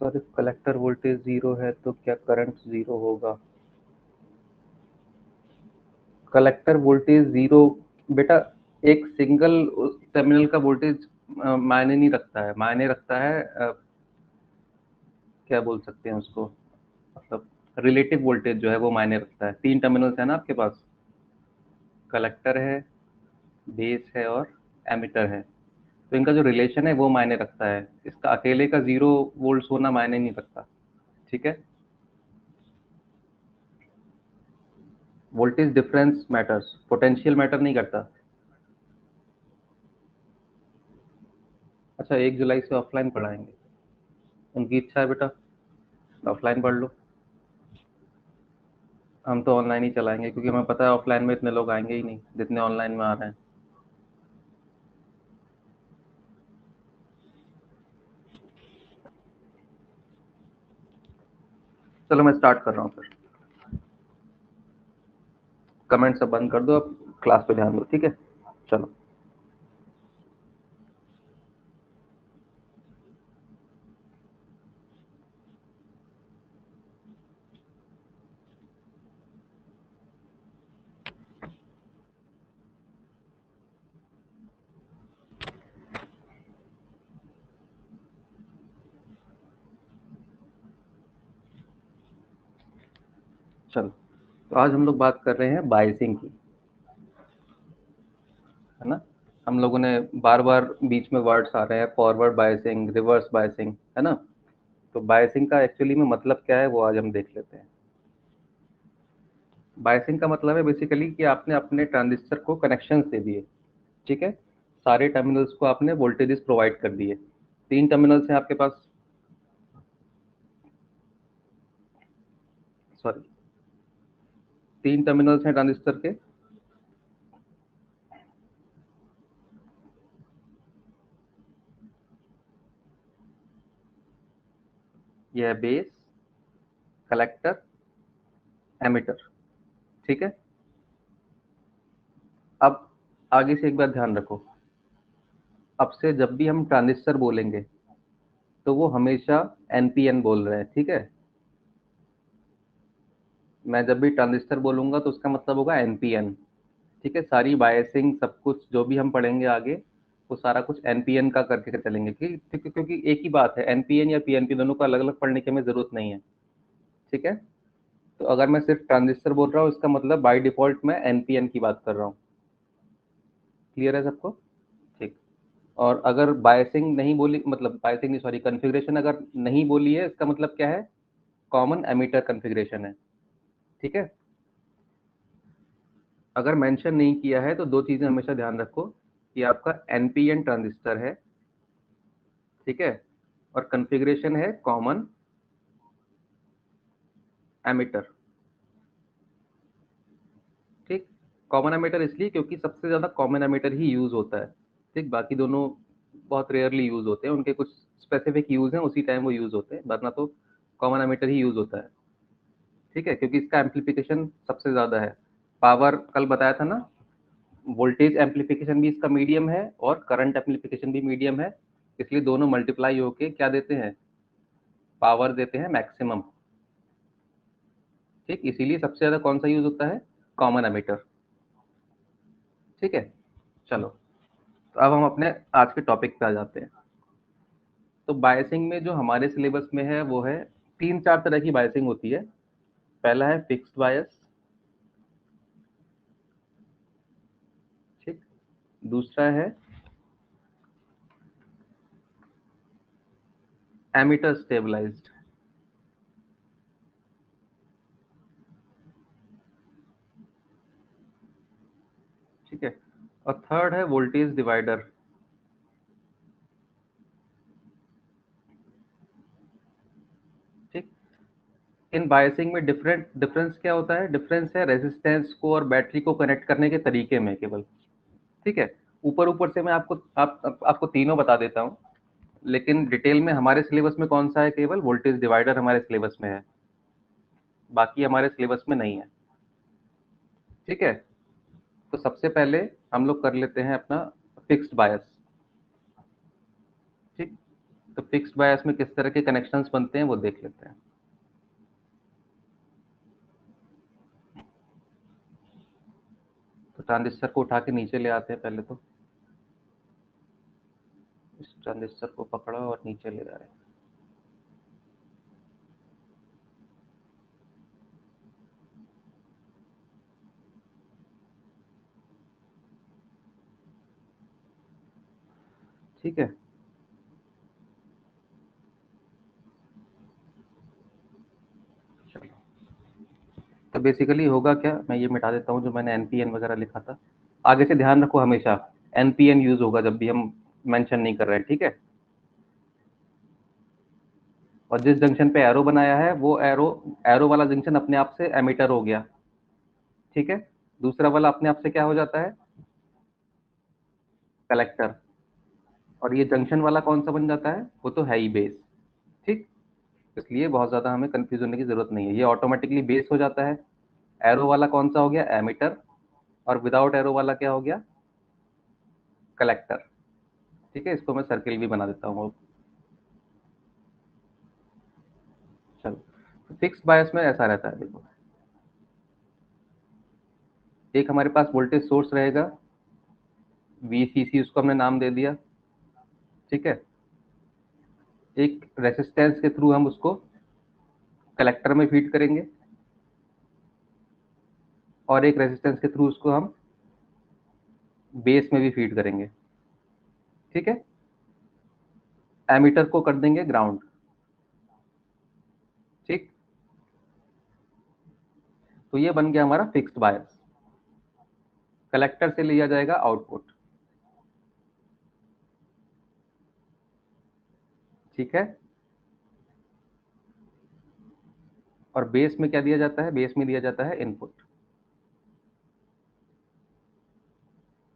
Sir if collector voltage zero है तो क्या करंट जीरो होगा? कलेक्टर वोल्टेज जीरो, बेटा एक सिंगल टर्मिनल का वोल्टेज मायने नहीं रखता है, मायने रखता है क्या बोल सकते हैं उसको, मतलब रिलेटिव वोल्टेज जो है वो मायने रखता है। 3 टर्मिनल्स है ना आपके पास, कलेक्टर है, बेस है और एमिटर है, तो इनका जो रिलेशन है वो मायने रखता है। इसका अकेले का 0 वोल्ट्स होना मायने नहीं रखता। ठीक है, voltage difference matters, potential matter नहीं करता। अच्छा, 1 जुलाई से ऑफलाइन पढ़ाएंगे, उनकी इच्छा है बेटा, ऑफलाइन पढ़ लो। हम तो ऑनलाइन ही चलाएंगे क्योंकि हमें पता है ऑफलाइन में इतने लोग आएंगे ही नहीं जितने ऑनलाइन में आ रहे हैं। चलो मैं स्टार्ट कर रहा हूँ फिर, कमेंट सब बंद कर दो, अब क्लास पे ध्यान दो। ठीक है, चलो। चलो, तो आज हम लोग बात कर रहे हैं बायसिंग की, है ना। हम लोगों ने बार बार बीच में वर्ड्स आ रहे हैं, फॉरवर्ड बायसिंग, रिवर्स बायसिंग, है ना। तो बायसिंग का एक्चुअली में मतलब क्या है वो आज हम देख लेते हैं। बायसिंग का मतलब है बेसिकली कि आपने अपने ट्रांजिस्टर को कनेक्शन दे दिए। ठीक है, सारे टर्मिनल्स को आपने वोल्टेजेस प्रोवाइड कर दिए। 3 टर्मिनल्स हैं आपके पास, सॉरी, 3 टर्मिनल्स हैं ट्रांजिस्टर के। यह है बेस, कलेक्टर, एमिटर। ठीक है, अब आगे से एक बात ध्यान रखो, अब से जब भी हम ट्रांजिस्टर बोलेंगे तो वो हमेशा एनपीएन बोल रहे हैं। ठीक है, मैं जब भी ट्रांजिस्टर बोलूंगा तो उसका मतलब होगा एनपीएन। ठीक है, सारी बायसिंग सब कुछ जो भी हम पढ़ेंगे आगे वो सारा कुछ एनपीएन का करके चलेंगे। ठीक है, क्योंकि एक ही बात है, एनपीएन या पीएनपी दोनों को अलग अलग पढ़ने की हमें जरूरत नहीं है। ठीक है, तो अगर मैं सिर्फ ट्रांजिस्टर बोल रहा हूँ इसका मतलब बाय डिफॉल्ट मैं एनपीएन की बात कर रहा हूँ। क्लियर है सबको? ठीक। और अगर बायसिंग नहीं बोली, मतलब बायसिंग नहीं, सॉरी, कॉन्फ़िगरेशन अगर नहीं बोली है इसका मतलब क्या है, कॉमन एमिटर कॉन्फ़िगरेशन है। ठीक है, अगर मेंशन नहीं किया है तो दो चीजें हमेशा ध्यान रखो कि आपका एनपीएन ट्रांजिस्टर है। ठीक है, और कॉन्फ़िगरेशन है कॉमन एमिटर। ठीक, कॉमन एमिटर इसलिए क्योंकि सबसे ज्यादा कॉमन एमिटर ही यूज होता है। ठीक, बाकी दोनों बहुत रेयरली यूज होते हैं, उनके कुछ स्पेसिफिक यूज हैं, उसी टाइम वो यूज होते हैं, वरना तो कॉमन एमिटर ही यूज होता है। ठीक है, क्योंकि इसका एम्पलीफिकेशन सबसे ज्यादा है। पावर कल बताया था ना, वोल्टेज एम्पलीफिकेशन भी इसका मीडियम है और करंट एम्पलीफिकेशन भी मीडियम है, इसलिए दोनों मल्टीप्लाई होके क्या देते हैं, पावर देते हैं मैक्सिमम। ठीक, इसीलिए सबसे ज्यादा कौन सा यूज होता है, कॉमन एमिटर। ठीक है, चलो, तो अब हम अपने आज के टॉपिक पे आ जाते हैं। तो बायसिंग में जो हमारे सिलेबस में है वो है, 3-4 तरह की बायसिंग होती है। पहला है फिक्स्ड बायस। ठीक, दूसरा है एमीटर स्टेबलाइज्ड। ठीक है, और थर्ड है वोल्टेज डिवाइडर। ठीक, इन बायसिंग में डिफरेंस क्या होता है, डिफरेंस है रेजिस्टेंस को और बैटरी को कनेक्ट करने के तरीके में केवल। ठीक है, ऊपर ऊपर से मैं आपको तीनों बता देता हूँ, लेकिन डिटेल में हमारे सिलेबस में कौन सा है, केवल वोल्टेज डिवाइडर हमारे सिलेबस में है, बाकी हमारे सिलेबस में नहीं है। ठीक है, तो सबसे पहले हम लोग कर लेते हैं अपना फिक्स्ड बायस। ठीक, तो फिक्स्ड बायस में किस तरह के कनेक्शंस बनते हैं वो देख लेते हैं। तो ट्रांजिस्टर को उठा के नीचे ले आते हैं पहले तो, इस ट्रांजिस्टर को पकड़ा और नीचे ले आए। ठीक है, चलो। तो बेसिकली होगा क्या, मैं ये मिटा देता हूँ जो मैंने एनपीएन वगैरह लिखा था। आगे से ध्यान रखो, हमेशा एनपीएन यूज होगा जब भी हम मेंशन नहीं कर रहे हैं, ठीक है। और जिस जंक्शन पे एरो बनाया है वो एरो एरो वाला जंक्शन अपने आप से एमिटर हो गया, ठीक है। दूसरा वाला अपने आप से क्या हो जाता है, कलेक्टर। और ये जंक्शन वाला कौन सा बन जाता है, वो तो है ही बेस, ठीक। इसलिए बहुत ज्यादा हमें कंफ्यूज होने की जरूरत नहीं है, ये ऑटोमेटिकली बेस हो जाता है। एरो वाला कौन सा हो गया, एमिटर। और विदाउट एरो वाला क्या हो गया, कलेक्टर। ठीक है, इसको मैं सर्किल भी बना देता हूँ। चलो, फिक्स बायस में ऐसा रहता है, देखो। एक हमारे पास वोल्टेज सोर्स रहेगा, वीसीसी, उसको हमने नाम दे दिया, ठीक है। एक रेसिस्टेंस के थ्रू हम उसको कलेक्टर में फीड करेंगे, और एक रेजिस्टेंस के थ्रू उसको हम बेस में भी फीड करेंगे, ठीक है। एमीटर को कर देंगे ग्राउंड, ठीक। तो ये बन गया हमारा फिक्स्ड बायस। कलेक्टर से लिया जाएगा आउटपुट, ठीक है। और बेस में क्या दिया जाता है, बेस में दिया जाता है इनपुट,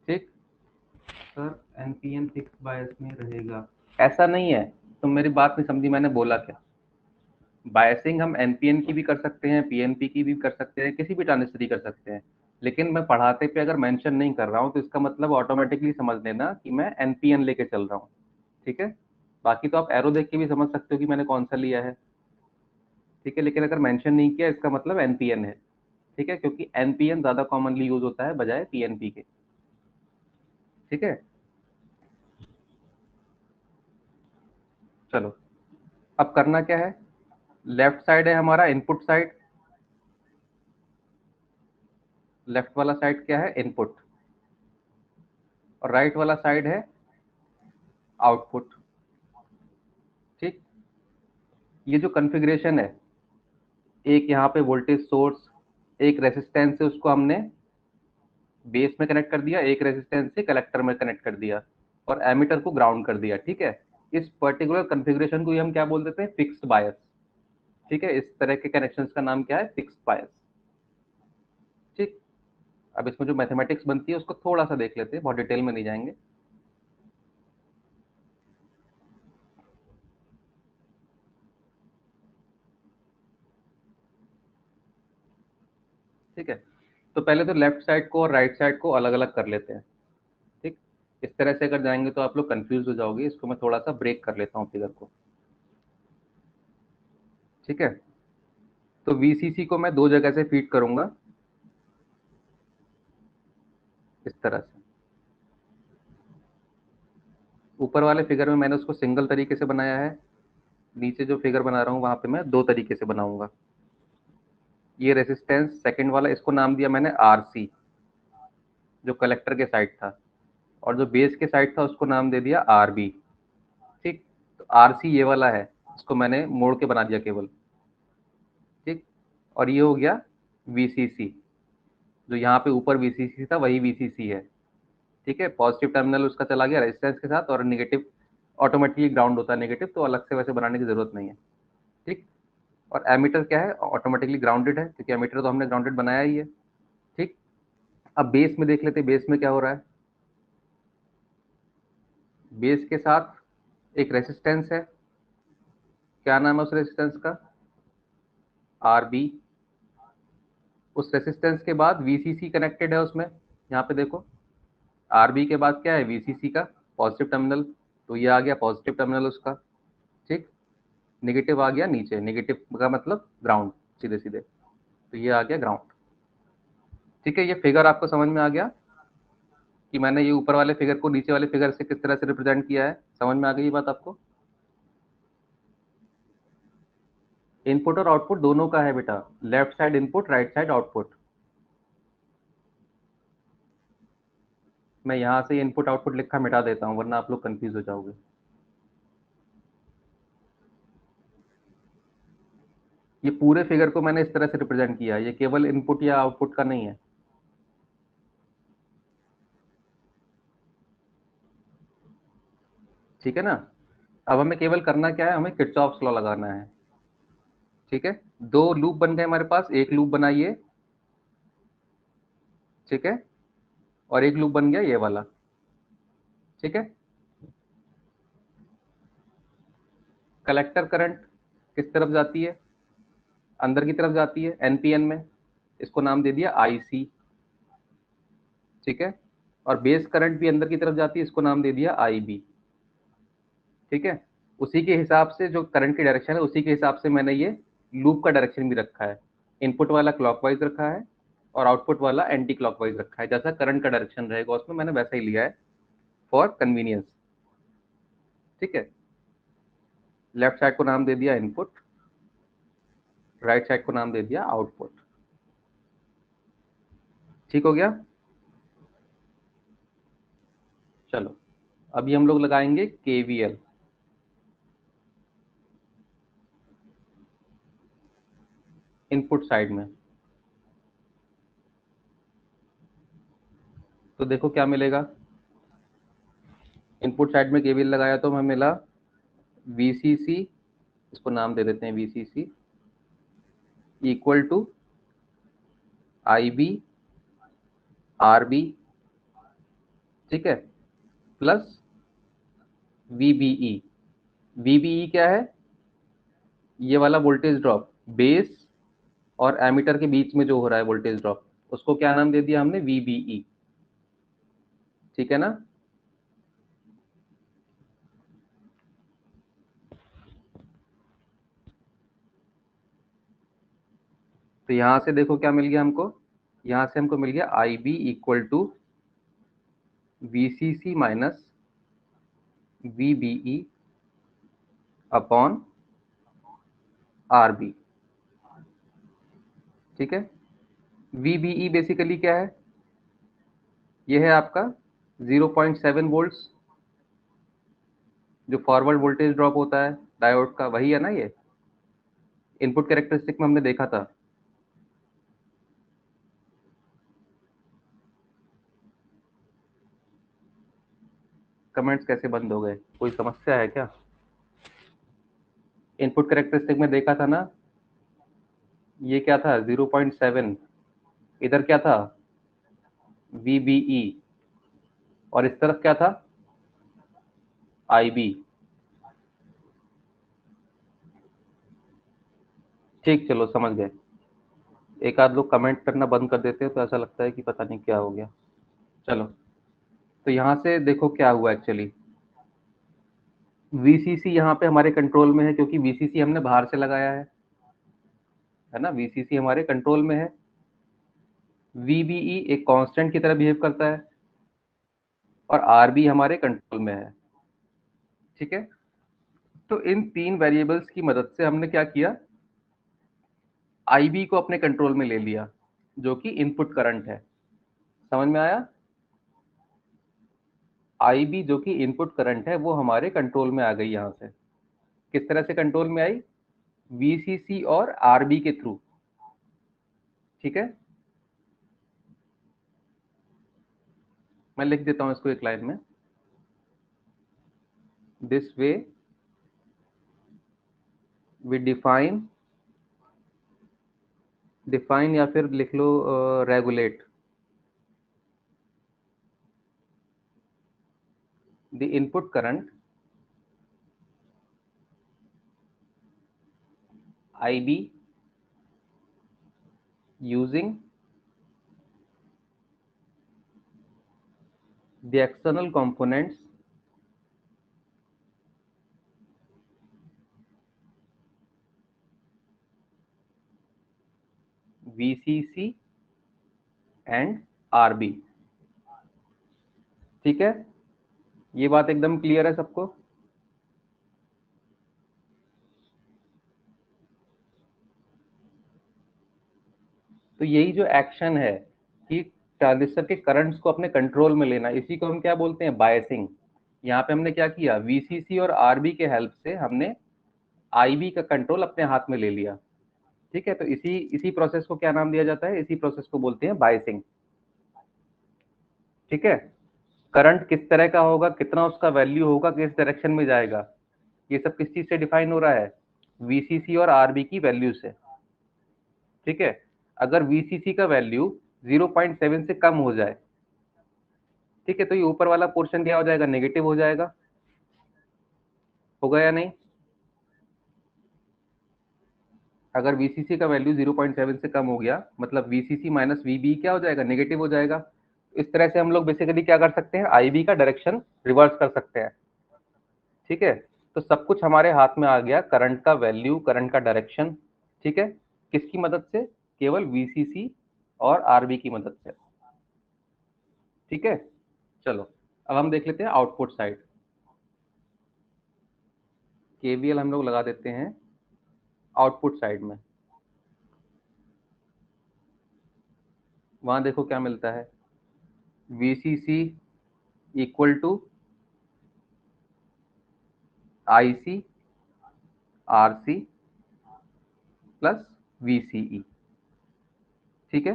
ठीक। सर एनपीएन फिक्स बायस में रहेगा, ऐसा नहीं है। तुम मेरी बात नहीं समझी, मैंने बोला क्या। बायसिंग हम एनपीएन की भी कर सकते हैं, पीएनपी की भी कर सकते हैं, किसी भी ट्रांजिस्टर की कर सकते हैं। लेकिन मैं पढ़ाते पे अगर मेंशन नहीं कर रहा हूँ तो इसका मतलब ऑटोमेटिकली समझ लेना कि मैं एनपीएन लेके चल रहा हूँ, ठीक है। बाकी तो आप एरो देख के भी समझ सकते हो कि मैंने कौन सा लिया है, ठीक है। लेकिन अगर मेंशन नहीं किया इसका मतलब एनपीएन है, ठीक है, क्योंकि एनपीएन ज्यादा कॉमनली यूज होता है बजाय पीएनपी के, ठीक है। चलो, अब करना क्या है, लेफ्ट साइड है हमारा इनपुट साइड, लेफ्ट वाला साइड क्या है, इनपुट। और राइट वाला साइड है आउटपुट, ठीक। ये जो कॉन्फ़िगरेशन है, एक यहाँ पे वोल्टेज सोर्स, एक रेसिस्टेंस से उसको हमने बेस में कनेक्ट कर दिया, एक रेजिस्टेंस से कलेक्टर में कनेक्ट कर दिया, और एमीटर को ग्राउंड कर दिया, ठीक है। इस पर्टिकुलर कॉन्फ़िगरेशन को ही हम क्या बोल देते हैं, फिक्स्ड बायस, ठीक है। इस तरह के कनेक्शंस का नाम क्या है, फिक्स्ड बायस, ठीक। अब इसमें जो मैथमेटिक्स बनती है उसको थोड़ा सा देख लेते हैं, बहुत डिटेल में नहीं जाएंगे। ठीक है, तो पहले तो लेफ्ट साइड को और राइट साइड को अलग अलग कर लेते हैं, ठीक। इस तरह से अगर जाएंगे तो आप लोग कंफ्यूज हो जाओगे, इसको मैं थोड़ा सा ब्रेक कर लेता हूँ फिगर को, ठीक है। तो वीसीसी को मैं दो जगह से फीड करूंगा, इस तरह से। ऊपर वाले फिगर में मैंने उसको सिंगल तरीके से बनाया है, नीचे जो फिगर बना रहा हूँ वहां पे मैं दो तरीके से बनाऊंगा। ये रेसिस्टेंस सेकंड वाला, इसको नाम दिया मैंने आरसी, जो कलेक्टर के साइड था। और जो बेस के साइड था उसको नाम दे दिया आरबी, ठीक। तो आरसी ये वाला है, इसको मैंने मोड़ के बना दिया केवल, ठीक। और ये हो गया वीसीसी, जो यहाँ पे ऊपर वीसीसी था वही वीसीसी है, ठीक है। पॉजिटिव टर्मिनल उसका चला गया रेजिस्टेंस के साथ, और नेगेटिव ऑटोमेटिकली ग्राउंड होता है नेगेटिव, तो अलग से वैसे बनाने की जरूरत नहीं है, ठीक। और एमीटर क्या है, ऑटोमेटिकली ग्राउंडेड है, क्योंकि एमीटर तो हमने ग्राउंडेड बनाया ही है, ठीक। अब बेस में देख लेते हैं, बेस में क्या हो रहा है। बेस के साथ एक रेसिस्टेंस है, क्या नाम है उस रेसिस्टेंस का, आर बी। उस रेसिस्टेंस के बाद वीसीसी कनेक्टेड है उसमें, यहाँ पे देखो। आर बी के बाद क्या है, वीसीसी का पॉजिटिव टर्मिनल, तो ये आ गया पॉजिटिव टर्मिनल उसका, नेगेटिव आ गया नीचे, नेगेटिव का मतलब ग्राउंड, सीधे सीधे, तो ये आ गया ग्राउंड। ठीक है, ये फिगर आपको समझ में आ गया कि मैंने ये ऊपर वाले फिगर को नीचे वाले फिगर से किस तरह से रिप्रेजेंट किया है, समझ में आ गई ये बात आपको? इनपुट और आउटपुट दोनों का है बेटा, left side input, right side output. मैं यहां से इनपुट आउटपुट लिखा मिटा देता हूं, वरना आप लोग कंफ्यूज हो जाओगे। ये पूरे फिगर को मैंने इस तरह से रिप्रेजेंट किया है, ये केवल इनपुट या आउटपुट का नहीं है। ठीक है ना? अब हमें केवल करना क्या है, हमें किरचॉफ्स लॉ लगाना है। ठीक है, दो लूप बन गए हमारे पास, एक लूप बनाइए, ठीक है, और एक लूप बन गया ये वाला। ठीक है, कलेक्टर करंट किस तरफ जाती है? अंदर की तरफ जाती है एनपीएन में, इसको नाम दे दिया आईसी। ठीक है, और बेस करंट भी अंदर की तरफ जाती है, इसको नाम दे दिया आईबी। ठीक है, उसी के हिसाब से जो करंट की डायरेक्शन है, उसी के हिसाब से मैंने ये लूप का डायरेक्शन भी रखा है। इनपुट वाला क्लॉकवाइज रखा है और आउटपुट वाला एंटी क्लॉकवाइज रखा है, जैसा करंट का डायरेक्शन रहेगा उसमें मैंने वैसा ही लिया है फॉर कन्वीनियंस। ठीक है, लेफ्ट साइड को नाम दे दिया इनपुट, राइट साइड को नाम दे दिया आउटपुट। ठीक हो गया? चलो, अभी हम लोग लगाएंगे केवीएल। इनपुट साइड में तो देखो क्या मिलेगा। इनपुट साइड में केवीएल लगाया तो हमें मिला वीसीसी, इसको नाम दे देते हैं VCC, equal to IB RB, ठीक है, प्लस वीबीई। वीबीई क्या है? ये वाला वोल्टेज ड्रॉप, बेस और एमीटर के बीच में जो हो रहा है वोल्टेज ड्रॉप, उसको क्या नाम दे दिया हमने? वीबीई। ठीक है ना? तो यहां से देखो क्या मिल गया हमको, यहां से हमको मिल गया I B equal to VCC minus VBE upon RB. ठीक है, वीबीई बेसिकली क्या है? ये है आपका 0.7 वोल्ट्स, जो फॉरवर्ड वोल्टेज ड्रॉप होता है डायोड का, वही है ना ये? इनपुट कैरेक्टरिस्टिक में हमने देखा था। कमेंट्स कैसे बंद हो गए, कोई समस्या है क्या? इनपुट कैरेक्टरिस्टिक में देखा था ना, ये क्या था? 0.7, इधर क्या था? वीबीई, और इस तरफ क्या था? आईबी। ठीक, चलो समझ गए। एक आध लोग कमेंट करना बंद कर देते हैं तो ऐसा लगता है कि पता नहीं क्या हो गया। चलो, तो यहाँ से देखो क्या हुआ एक्चुअली। वीसीसी यहाँ पे हमारे कंट्रोल में है, क्योंकि वीसीसी हमने बाहर से लगाया है ना? वीसीसी हमारे कंट्रोल में है। वीबीई एक कांस्टेंट की तरह बिहेव करता है, और आरबी हमारे कंट्रोल में है। ठीक है, तो इन तीन वेरिएबल्स की मदद से हमने क्या किया, आईबी को अपने कंट्रोल में ले लिया, जो कि इनपुट करंट है। समझ में आया? आईबी जो कि इनपुट करंट है, वो हमारे कंट्रोल में आ गई। यहां से किस तरह से कंट्रोल में आई? वीसीसी और आरबी के थ्रू। ठीक है, मैं लिख देता हूं इसको एक लाइन में, दिस वे वी डिफाइन या फिर लिख लो regulate the input current IB using the external components VCC and RB। ठीक है, ये बात एकदम क्लियर है सबको? तो यही जो एक्शन है कि ट्रांजिस्टर के करंट्स को अपने कंट्रोल में लेना, इसी को हम क्या बोलते हैं? बायसिंग। यहाँ पे हमने क्या किया? VCC और RB के हेल्प से हमने IB का कंट्रोल अपने हाथ में ले लिया। ठीक है, तो इसी इसी प्रोसेस को क्या नाम दिया जाता है? इसी प्रोसेस को बोलते हैं बायसिंग। ठीक है, करंट किस तरह का होगा, कितना उसका वैल्यू होगा, किस डायरेक्शन में जाएगा, ये सब किस चीज से डिफाइन हो रहा है? VCC और RB की वैल्यू से। ठीक है, अगर VCC का वैल्यू 0.7 से कम हो जाए, ठीक है, तो ये ऊपर वाला पोर्शन क्या हो जाएगा? नेगेटिव हो जाएगा। होगा या नहीं? अगर VCC का वैल्यू 0.7 से कम हो गया, मतलब VCC माइनस VB क्या हो जाएगा? नेगेटिव हो जाएगा। इस तरह से हम लोग बेसिकली क्या कर सकते हैं? IB का डायरेक्शन रिवर्स कर सकते हैं। ठीक है, तो सब कुछ हमारे हाथ में आ गया, करंट का वैल्यू, करंट का डायरेक्शन। ठीक है, किसकी मदद से? केवल VCC और RB की मदद से। ठीक है, चलो अब हम देख लेते हैं आउटपुट साइड। KVL हम लोग लगा देते हैं आउटपुट साइड में। वहां देखो क्या मिलता है? VCC equal to IC RC plus VCE। ठीक है,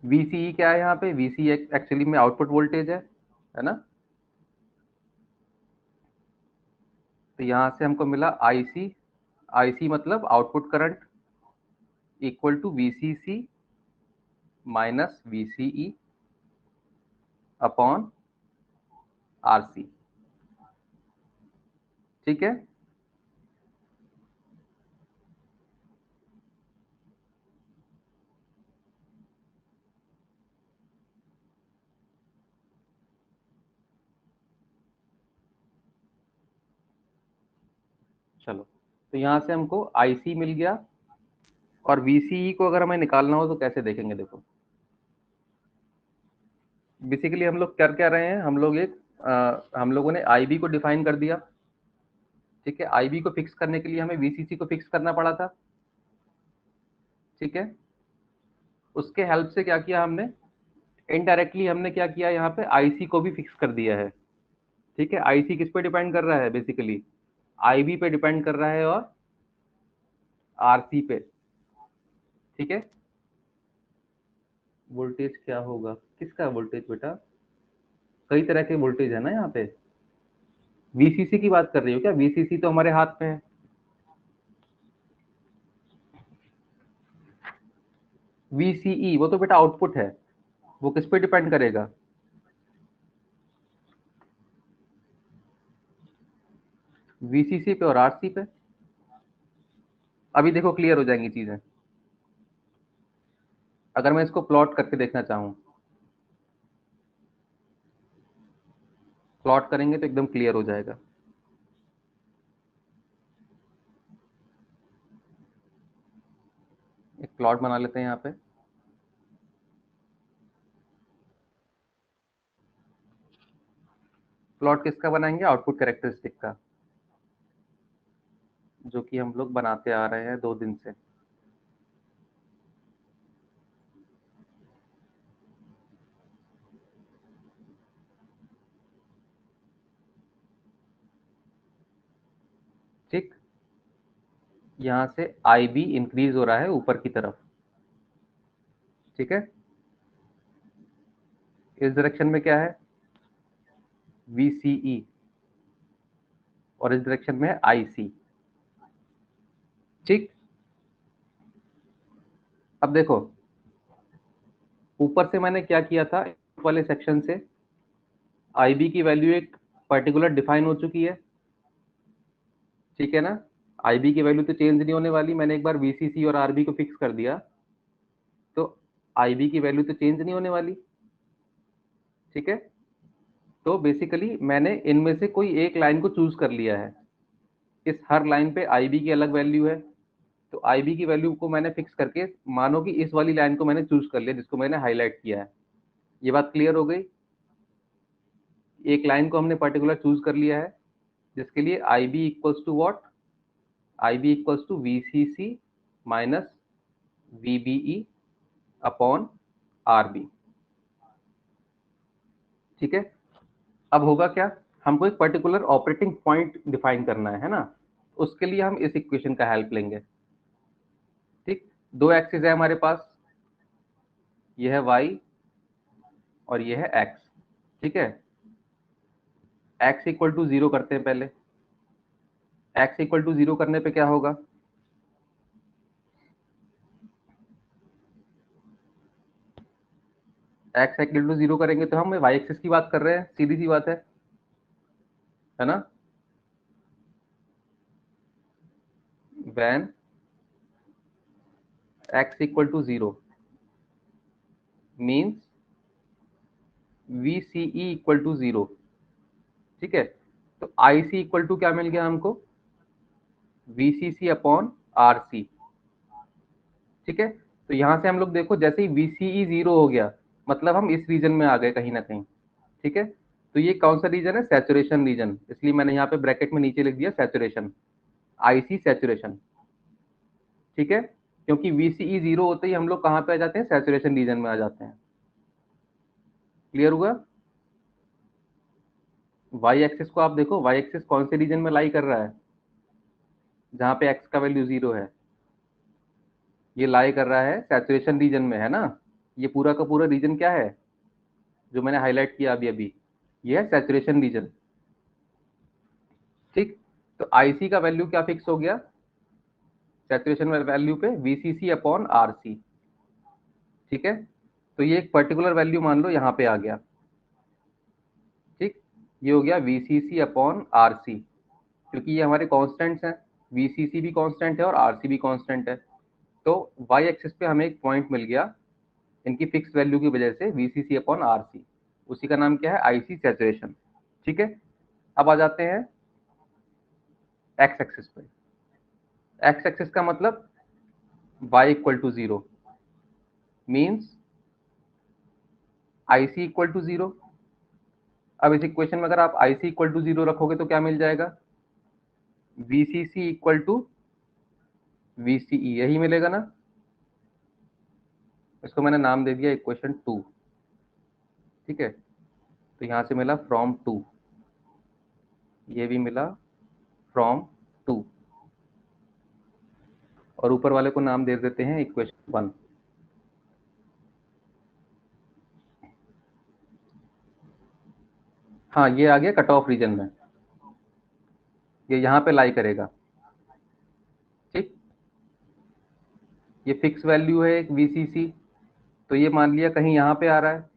VCE क्या है यहाँ पे? VCE एक्चुअली में आउटपुट वोल्टेज है ना? तो यहाँ से हमको मिला IC मतलब output current equal to VCC minus VCE upon RC। ठीक है, चलो तो यहाँ से हमको IC मिल गया, और VCE को अगर हमें निकालना हो तो कैसे देखेंगे? देखो, बेसिकली हम लोग कर क्या रहे हैं? हम लोगों ने IB को डिफाइन कर दिया। ठीक है, IB को फिक्स करने के लिए हमें VCC को फिक्स करना पड़ा था। ठीक है, उसके हेल्प से क्या किया हमने? इनडायरेक्टली हमने क्या किया? यहाँ पे IC को भी फिक्स कर दिया है। ठीक है, IC किस पे डिपेंड कर रहा है? बेसिकली IB पे डिपेंड कर रहा है, और RC पे। ठीक है, वोल्टेज क्या होगा? किसका वोल्टेज बेटा? कई तरह के वोल्टेज है ना यहाँ पे। VCC की बात कर रही हो क्या? VCC तो हमारे हाथ में है। VCE वो तो बेटा आउटपुट है, वो किस पे डिपेंड करेगा? VCC पे और RC पे। अभी देखो क्लियर हो जाएंगी चीजें। अगर मैं इसको प्लॉट करके देखना चाहूँ, प्लॉट करेंगे तो एकदम क्लियर हो जाएगा। एक प्लॉट बना लेते हैं यहाँ पे। प्लॉट किसका बनाएंगे? आउटपुट कैरेक्टरिस्टिक का, जो कि हम लोग बनाते आ रहे हैं 2 दिन से। ठीक, यहाँ से IB इंक्रीज हो रहा है ऊपर की तरफ। ठीक है, इस डायरेक्शन में क्या है? VCE, और इस डायरेक्शन में है IC। ठीक, अब देखो ऊपर से मैंने क्या किया था? वाले सेक्शन से IB की वैल्यू एक पर्टिकुलर डिफाइन हो चुकी है। ठीक है ना, IB की वैल्यू तो चेंज नहीं होने वाली। मैंने एक बार VCC और RB को फिक्स कर दिया, तो IB की वैल्यू तो चेंज नहीं होने वाली। ठीक है, तो बेसिकली मैंने इनमें से कोई एक लाइन को चूज कर लिया है। इस हर लाइन पे IB की अलग वैल्यू है, तो आई बी की वैल्यू को मैंने फिक्स करके, मानो कि इस वाली लाइन को मैंने चूज कर लिया जिसको मैंने हाईलाइट किया है। ये बात क्लियर हो गई? एक लाइन को हमने पर्टिकुलर चूज कर लिया है जिसके लिए I B equals to what, I B equals to V C C minus V B E upon R B. ठीक है, अब होगा क्या, हमको एक पर्टिकुलर ऑपरेटिंग पॉइंट डिफाइन करना है ना, उसके लिए हम इस इक्वेशन का हेल्प लेंगे। ठीक, दो एक्सिस है हमारे पास, ये है y और ये है x। ठीक है, x इक्वल टू 0 करते हैं पहले। x इक्वल टू 0 करने पे क्या होगा, x इक्वल टू 0 करेंगे तो हम y एक्सिस की बात कर रहे हैं, सीधी सी बात है ना। when x equal to 0 means VCE equal to 0। ठीक है, तो IC इक्वल टू क्या मिल गया हमको, VCC अपॉन RC। ठीक है, तो यहां से हम लोग देखो जैसे ही VCE 0 हो गया मतलब हम इस रीजन में आ गए कहीं ना कहीं। ठीक है, तो ये कौन सा रीजन है, सैचुरेशन रीजन, इसलिए मैंने यहाँ पे ब्रैकेट में नीचे लिख दिया सैचुरेशन, आईसी सैचुरेशन। ठीक है, क्योंकि VCE 0 होते ही हम लोग कहाँ पे आ जाते हैं, सैचुरेशन रीजन में आ जाते हैं। क्लियर हुआ? वाई एक्सिस को आप देखो, वाई एक्सिस कौन से रीजन में लाई कर रहा है, जहाँ पे एक्स का वैल्यू 0 है, ये लाई कर रहा है सैचुरेशन रीजन में, है ना। ये पूरा का पूरा रीजन क्या है जो मैंने हाईलाइट किया अभी अभी, ये है सैचुरेशन रीजन। ठीक, तो आईसी का वैल्यू क्या फिक्स हो गया, सैचुरेशन वैल्यू पे VCC अपॉन RC। ठीक है, तो ये एक पर्टिकुलर वैल्यू मान लो यहाँ पे आ गया। ठीक, ये हो गया VCC अपॉन RC, क्योंकि ये हमारे कॉन्स्टेंट्स हैं, VCC भी कॉन्स्टेंट है और RC भी कॉन्स्टेंट है। तो वाई एक्सिस पे हमें एक पॉइंट मिल गया इनकी फिक्स वैल्यू की वजह से, VCC अपॉन RC, उसी का नाम क्या है, आईसी सैचुरेशन। ठीक है, अब आ जाते हैं एक्स एक्सिस पे। एक्स एक्सिस का मतलब y equal to 0 means IC equal to 0। अब इस इक्वेशन में अगर आप आईसी इक्वल टू 0 रखोगे तो क्या मिल जाएगा, VCC इक्वल टू VCE, यही मिलेगा ना। इसको मैंने नाम दे दिया इक्वेशन 2। ठीक है, तो यहां से मिला फ्रॉम 2, ये भी मिला फ्रॉम 2, और ऊपर वाले को नाम दे देते हैं इक्वेशन 1। हाँ, ये आ गया कट ऑफ रीजन में, ये यहाँ पे लाई करेगा। ठीक, ये फिक्स वैल्यू है एक VCC, तो ये मान लिया कहीं यहाँ पे आ रहा है,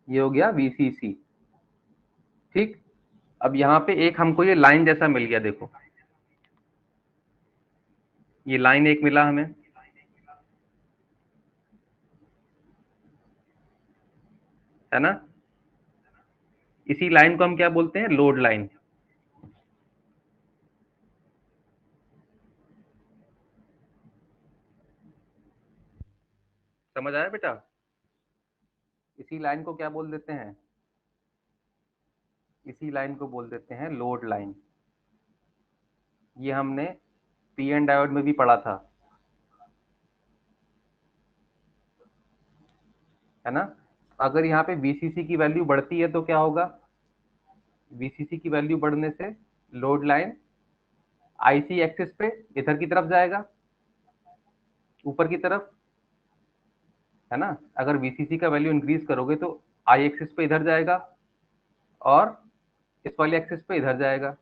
ये हो गया VCC। ठीक, अब यहाँ पे एक हमको ये लाइन जैसा मिल गया, देखो ये लाइन एक मिला हमें, है ना। इसी लाइन को हम क्या बोलते हैं, लोड लाइन। समझ आया बेटा? इसी लाइन को क्या बोल देते हैं, इसी लाइन को बोल देते हैं लोड लाइन। ये हमने पी एन डायोड में भी पढ़ा था, है ना। अगर यहाँ पे VCC की वैल्यू बढ़ती है तो क्या होगा, VCC की वैल्यू बढ़ने से लोड लाइन आईसी एक्सिस पे इधर की तरफ जाएगा, ऊपर की तरफ, है ना। अगर VCC का वैल्यू इंक्रीज करोगे तो आई एक्सिस पे इधर जाएगा और इस वाली एक्सिस पे इधर जाएगा।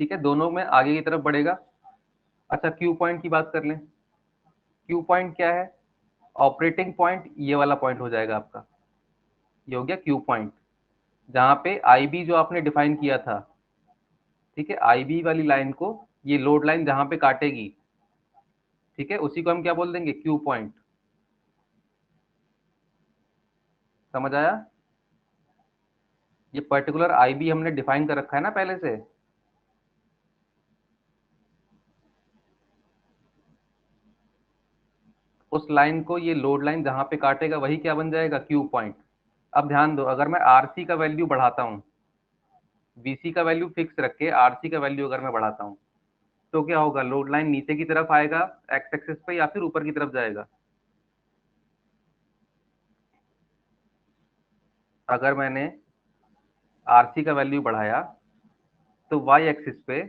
ठीक है, दोनों में आगे की तरफ बढ़ेगा। अच्छा, क्यू पॉइंट की बात कर लें। क्यू पॉइंट क्या है, ऑपरेटिंग पॉइंट ये वाला पॉइंट हो जाएगा आपका, ये हो गया क्यू पॉइंट, जहां पे आई बी जो आपने डिफाइन किया था। ठीक है, आई बी वाली लाइन को ये लोड लाइन जहां पे काटेगी, ठीक है, उसी को हम क्या बोल देंगे, क्यू पॉइंट। समझ आया? ये पर्टिकुलर आई बी हमने डिफाइन कर रखा है ना पहले से। उस लाइन को, ये लोड लाइन जहां पे काटेगा वही क्या बन जाएगा, क्यू पॉइंट। अब ध्यान दो, अगर मैं आरसी का वैल्यू बढ़ाता हूँ, बीसी का वैल्यू फिक्स रख के आरसी का वैल्यू अगर मैं बढ़ाता हूँ, तो क्या होगा, लोड लाइन नीचे की तरफ आएगा एक्स एक्सिस पे या फिर ऊपर की तरफ जाएगा। अगर मैंने आरसी का वैल्यू बढ़ाया तो वाई एक्सिस पे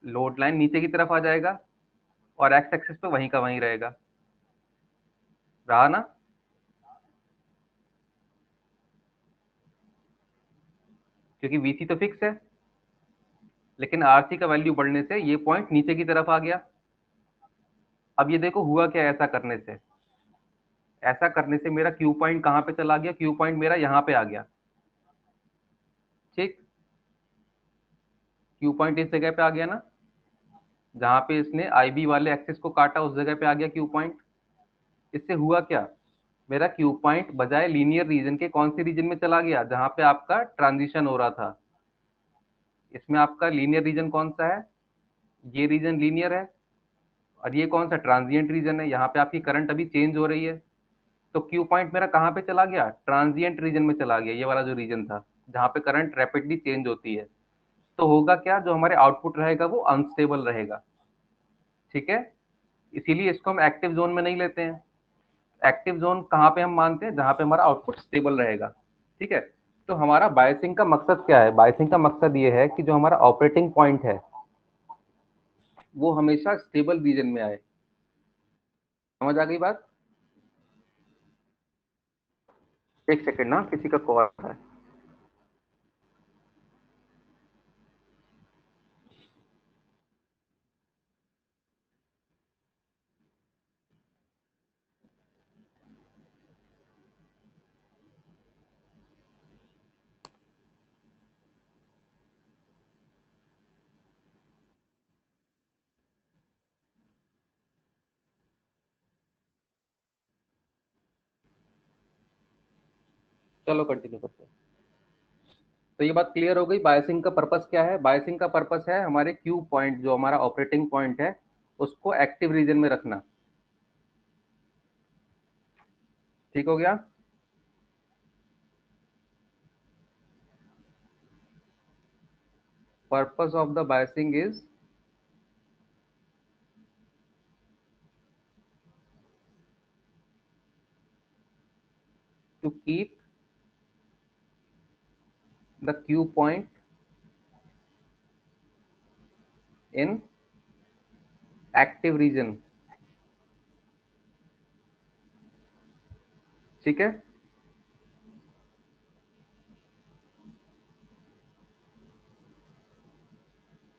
लोड लाइन नीचे की तरफ आ जाएगा और एक्स एक्सिस पे वहीं का वहीं रहेगा। रहा ना। क्योंकि वीसी तो फिक्स है, लेकिन आरसी का वैल्यू बढ़ने से ये पॉइंट नीचे की तरफ आ गया। अब ये देखो हुआ क्या, ऐसा करने से, ऐसा करने से मेरा क्यू पॉइंट कहां पे चला गया, क्यू पॉइंट मेरा यहां पे आ गया। ठीक, क्यू पॉइंट इस जगह पे आ गया ना, जहां पे इसने आईबी वाले एक्सिस को काटा उस जगह पे आ गया क्यू पॉइंट। इससे हुआ क्या, मेरा क्यू पॉइंट बजाय लीनियर रीजन के कौन से रीजन में चला गया, जहां पे आपका ट्रांजिशन हो रहा था। इसमें आपका लीनियर रीजन कौन सा है, ये रीजन लीनियर है, और ये कौन सा ट्रांजिएंट रीजन है, यहाँ पे आपकी करंट अभी चेंज हो रही है। तो क्यू पॉइंट मेरा कहाँ पे चला गया, ट्रांजिएंट रीजन में चला गया, ये वाला जो रीजन था जहाँ पे करंट रैपिडली चेंज होती है। तो होगा क्या, जो हमारे आउटपुट रहेगा वो अनस्टेबल रहेगा। ठीक है, इसीलिए इसको हम एक्टिव जोन में नहीं लेते हैं। एक्टिव जोन कहाँ पे हम मानते हैं, जहाँ पे हमारा आउटपुट स्टेबल रहेगा। ठीक है, तो हमारा बायसिंग का मकसद क्या है, बायसिंग का मकसद ये है कि जो हमारा ऑपरेटिंग पॉइंट है वो हमेशा स्टेबल रीजन में आए। समझ आ गई बात। एक सेकंड ना, किसी का कॉल है। चलो कंटिन्यू करते हैं। तो ये बात क्लियर हो गई, बायसिंग का पर्पस क्या है। बायसिंग का पर्पस है हमारे क्यू पॉइंट, जो हमारा ऑपरेटिंग पॉइंट है, उसको एक्टिव रीजन में रखना। ठीक हो गया। Purpose of the biasing is to keep the Q point in active region. ठीक है,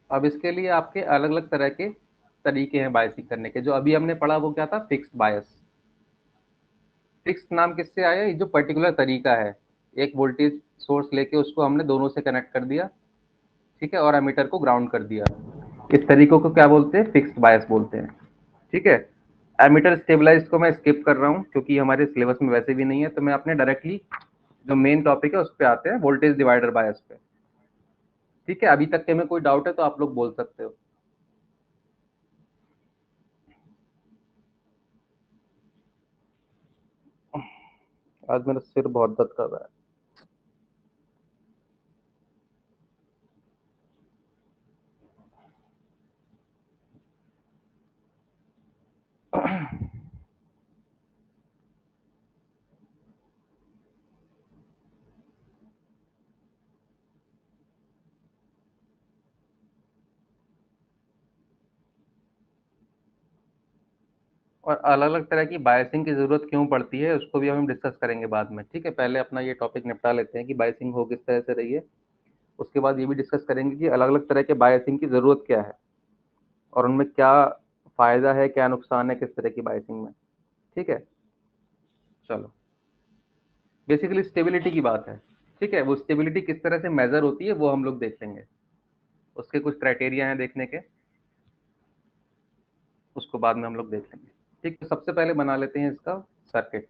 अब इसके लिए आपके अलग अलग तरह के तरीके हैं बायसिंग करने के। जो अभी हमने पढ़ा वो क्या था, फिक्स्ड बायस। फिक्स्ड नाम किससे आया, ये जो पर्टिकुलर तरीका है, एक वोल्टेज सोर्स लेके उसको हमने दोनों से कनेक्ट कर दिया, ठीक है, और एमीटर को ग्राउंड कर दिया। इस तरीकों को क्या बोलते हैं, फिक्स्ड बायस बोलते हैं। ठीक है, एमीटर स्टेबलाइज को मैं स्किप कर रहा हूँ क्योंकि हमारे सिलेबस में वैसे भी नहीं है, तो मैं अपने डायरेक्टली जो मेन टॉपिक है उस पर आते हैं, वोल्टेज डिवाइडर बायस पे। ठीक है, अभी तक के में कोई डाउट है तो आप लोग बोल सकते हो। आज मेरा सिर बहुत दर्द कर रहा है। और अलग अलग तरह की बायसिंग की जरूरत क्यों पड़ती है उसको भी हम डिस्कस करेंगे बाद में। ठीक है, पहले अपना ये टॉपिक निपटा लेते हैं कि बायसिंग हो किस तरह से रही है। उसके बाद ये भी डिस्कस करेंगे कि अलग अलग तरह के बायसिंग की जरूरत क्या है और उनमें क्या फायदा है, क्या नुकसान है किस तरह की बायसिंग में। ठीक है, चलो, बेसिकली स्टेबिलिटी की बात है। ठीक है, वो स्टेबिलिटी किस तरह से मेजर होती है वो हम लोग देख लेंगे। उसके कुछ क्राइटेरिया हैं देखने के, उसको बाद में हम लोग देख लेंगे। ठीक, तो सबसे पहले बना लेते हैं इसका सर्किट।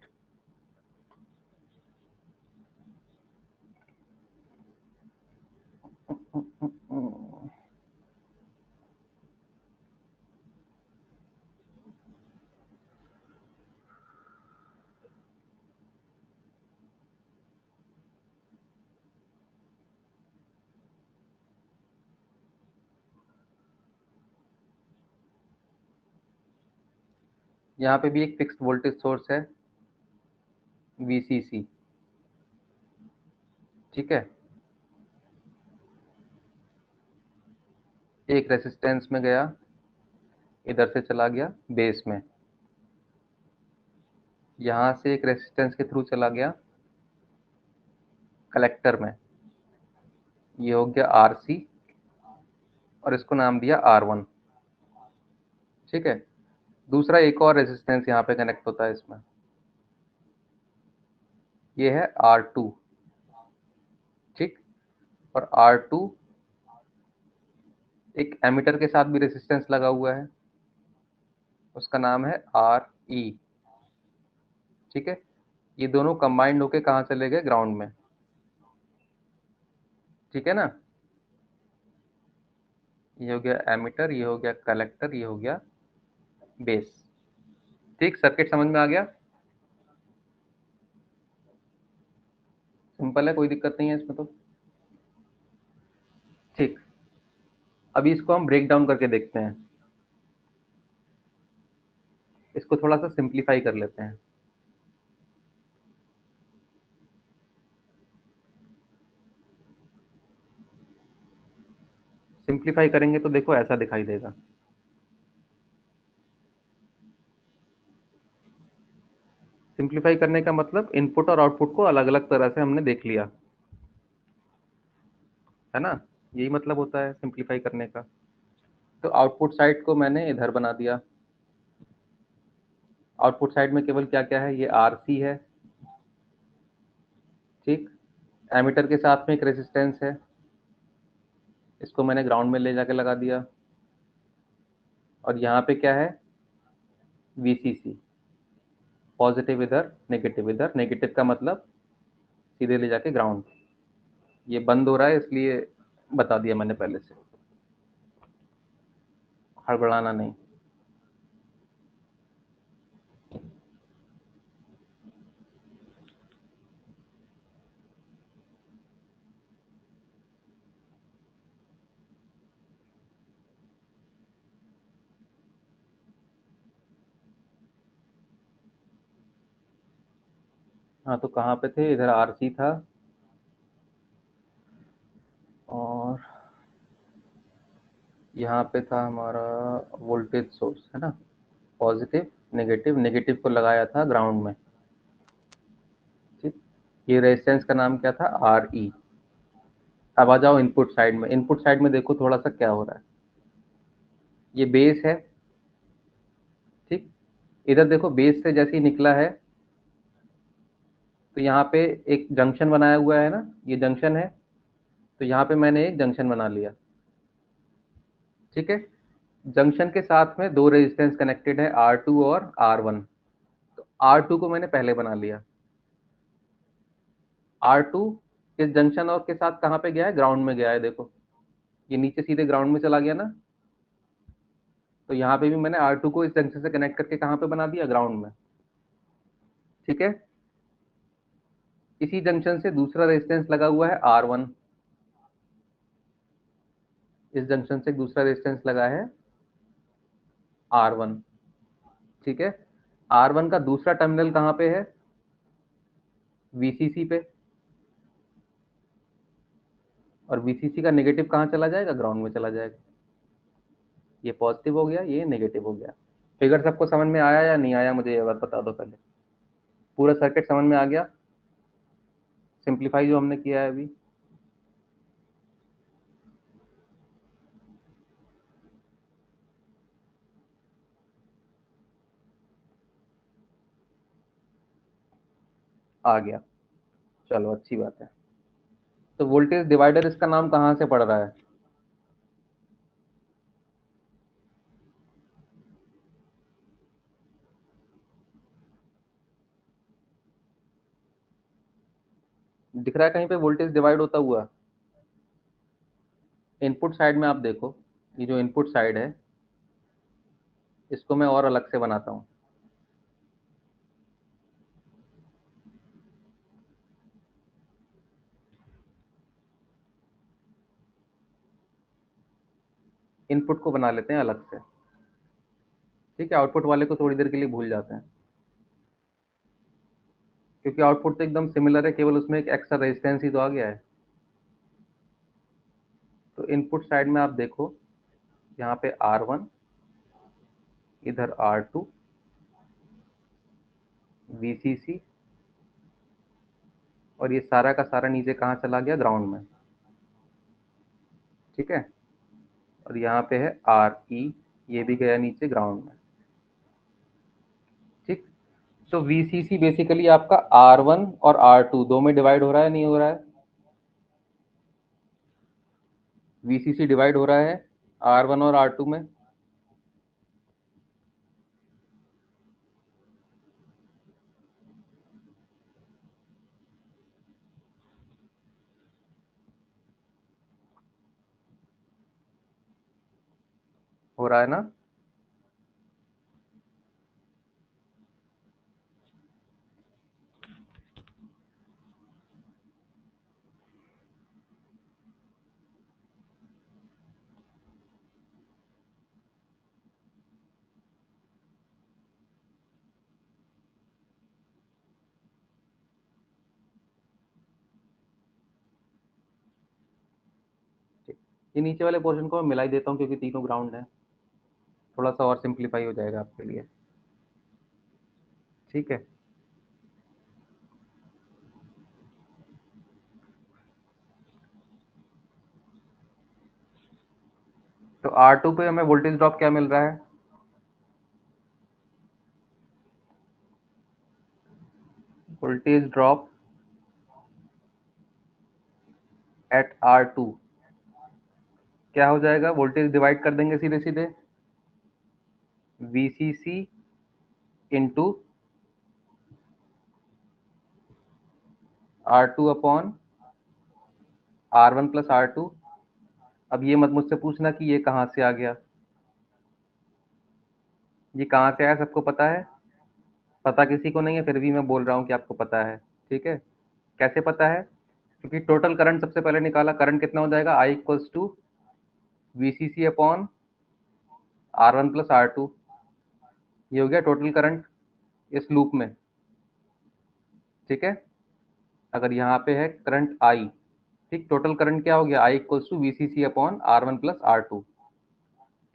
यहाँ पे भी एक फिक्स्ड वोल्टेज सोर्स है VCC, ठीक है। एक रेसिस्टेंस में गया, इधर से चला गया बेस में, यहाँ से एक रेसिस्टेंस के थ्रू चला गया कलेक्टर में, ये हो गया RC, और इसको नाम दिया R1, ठीक है। दूसरा एक और रेजिस्टेंस यहाँ पे कनेक्ट होता है इसमें, ये है R2, ठीक। और R2 एक एमीटर के साथ भी रेजिस्टेंस लगा हुआ है, उसका नाम है RE, ठीक है। ये दोनों कंबाइंड होके कहाँ चले गए, ग्राउंड में, ठीक है ना। ये हो गया एमीटर, ये हो गया कलेक्टर, ये हो गया बेस, ठीक। सर्किट समझ में आ गया, सिंपल है, कोई दिक्कत नहीं है इसमें तो, ठीक। अभी इसको हम ब्रेक डाउन करके देखते हैं, इसको थोड़ा सा सिंप्लीफाई कर लेते हैं। सिंप्लीफाई करेंगे तो देखो ऐसा दिखाई देगा। सिंप्लीफाई करने का मतलब इनपुट और आउटपुट को अलग अलग तरह से हमने देख लिया, है ना, यही मतलब होता है सिंप्लीफाई करने का। तो आउटपुट साइड को मैंने इधर बना दिया, आउटपुट साइड में केवल क्या क्या है, ये RC है, ठीक। एमीटर के साथ में एक रेजिस्टेंस है, इसको मैंने ग्राउंड में ले जाके लगा दिया, और यहाँ पे क्या है, VCC, पॉजिटिव इधर, नेगेटिव इधर, नेगेटिव का मतलब सीधे ले जाके ग्राउंड। ये बंद हो रहा है इसलिए बता दिया मैंने पहले से, हड़बड़ाना नहीं। हाँ, तो कहाँ पे थे, इधर RC था, और यहाँ पे था हमारा वोल्टेज सोर्स, है ना, पॉजिटिव नेगेटिव, नेगेटिव को लगाया था ग्राउंड में, ठीक। ये रेजिस्टेंस का नाम क्या था, RE। अब आ जाओ इनपुट साइड में, इनपुट साइड में देखो थोड़ा सा क्या हो रहा है, ये बेस है, ठीक। इधर देखो बेस से जैसे ही निकला है, तो यहाँ पे एक जंक्शन बनाया हुआ है ना, ये जंक्शन है, तो यहाँ पे मैंने एक जंक्शन बना लिया, ठीक है। जंक्शन के साथ में दो रेजिस्टेंस कनेक्टेड है, R2 और R1। तो R2 को मैंने पहले बना लिया, R2 इस जंक्शन और के साथ कहाँ पे गया है, ग्राउंड में गया है, देखो ये नीचे सीधे ग्राउंड में चला गया ना। तो यहाँ पे भी मैंने R2 को इस जंक्शन से कनेक्ट करके कहाँ पे बना दिया, ग्राउंड में, ठीक है। इसी जंक्शन से दूसरा रेजिस्टेंस लगा हुआ है R1, इस जंक्शन से दूसरा रेजिस्टेंस लगा है R1, ठीक है। R1 का दूसरा टर्मिनल कहाँ पे है, VCC पे, और VCC का नेगेटिव कहाँ चला जाएगा, ग्राउंड में चला जाएगा। ये पॉजिटिव हो गया, ये नेगेटिव हो गया। फिगर सबको समझ में आया या नहीं आया, मुझे ये बात बता दो पहले। पूरा सर्किट समझ में आ गया, सिंप्लीफाई जो हमने किया है अभी। आ गया, चलो अच्छी बात है। तो वोल्टेज डिवाइडर इसका नाम कहाँ से पड़ रहा है, दिख रहा है कहीं पे वोल्टेज डिवाइड होता हुआ। इनपुट साइड में आप देखो, ये जो इनपुट साइड है, इसको मैं और अलग से बनाता हूँ। इनपुट को बना लेते हैं अलग से, ठीक है, आउटपुट वाले को थोड़ी देर के लिए भूल जाते हैं, क्योंकि आउटपुट तो एकदम सिमिलर है, केवल उसमें एक एक्स्ट्रा रेजिस्टेंस ही तो आ गया है। तो इनपुट साइड में आप देखो, यहाँ पे R1, इधर R2, VCC, और ये सारा का सारा नीचे कहाँ चला गया, ग्राउंड में। ठीक है, और यहाँ पे है RE, ये भी गया नीचे ग्राउंड में। ठीक, तो VCC बेसिकली आपका R1 और R2 दो में डिवाइड हो रहा है, नहीं हो रहा है? VCC डिवाइड हो रहा है R1 और R2 में। हो रहा है ना? ठीक, ये नीचे वाले पोर्शन को मैं मिला ही देता हूँ, क्योंकि तीनों ग्राउंड है, थोड़ा सा और सिंप्लीफाई हो जाएगा आपके लिए। ठीक है, तो R2 पे हमें वोल्टेज ड्रॉप क्या मिल रहा है? वोल्टेज ड्रॉप एट R2 क्या हो जाएगा? वोल्टेज डिवाइड कर देंगे सीधे सीधे, VCC into R2 upon R1 plus R2। अब ये मत मुझसे पूछना कि ये कहाँ से आ गया, ये कहाँ से आया सबको पता है? पता किसी को नहीं है, फिर भी मैं बोल रहा हूँ कि आपको पता है। ठीक है, कैसे पता है? क्योंकि टोटल करंट सबसे पहले निकाला, करंट कितना हो जाएगा, I इक्वल्स टू VCC अपॉन R1 प्लस R2। ये हो गया टोटल करंट इस लूप में। ठीक है, अगर यहाँ पे है करंट I, ठीक, टोटल करंट क्या हो गया, I इक्वल्स टू VCC अपॉन R1 प्लस R2।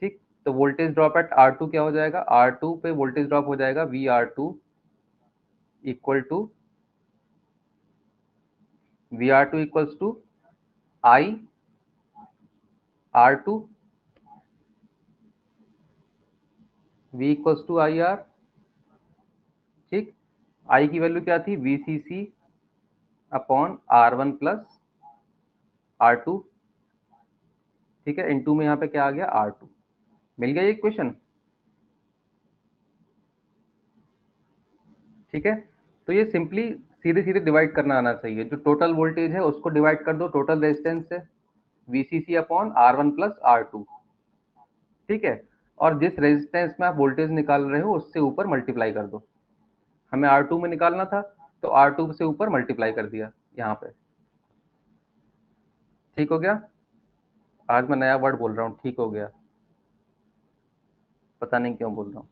ठीक, तो वोल्टेज ड्रॉप एट R2 क्या हो जाएगा, R2 पे वोल्टेज ड्रॉप हो जाएगा VR2 equal to VR2 equals to I R2, V equals to IR। ठीक, I की वैल्यू क्या थी, VCC अपॉन R1 प्लस R2। ठीक है, इनटू में यहाँ पे क्या आ गया, R2। मिल गया ये इक्वेशन। ठीक है, तो ये सिंपली सीधे सीधे डिवाइड करना आना चाहिए, जो टोटल वोल्टेज है उसको डिवाइड कर दो टोटल रेजिस्टेंस से, VCC अपॉन R1 प्लस R2। ठीक है, और जिस रेजिस्टेंस में आप वोल्टेज निकाल रहे हो उससे ऊपर मल्टीप्लाई कर दो। हमें R2 में निकालना था, तो R2 से ऊपर मल्टीप्लाई कर दिया यहाँ पे। ठीक हो गया? आज मैं नया वर्ड बोल रहा हूँ, ठीक हो गया, पता नहीं क्यों बोल रहा हूँ।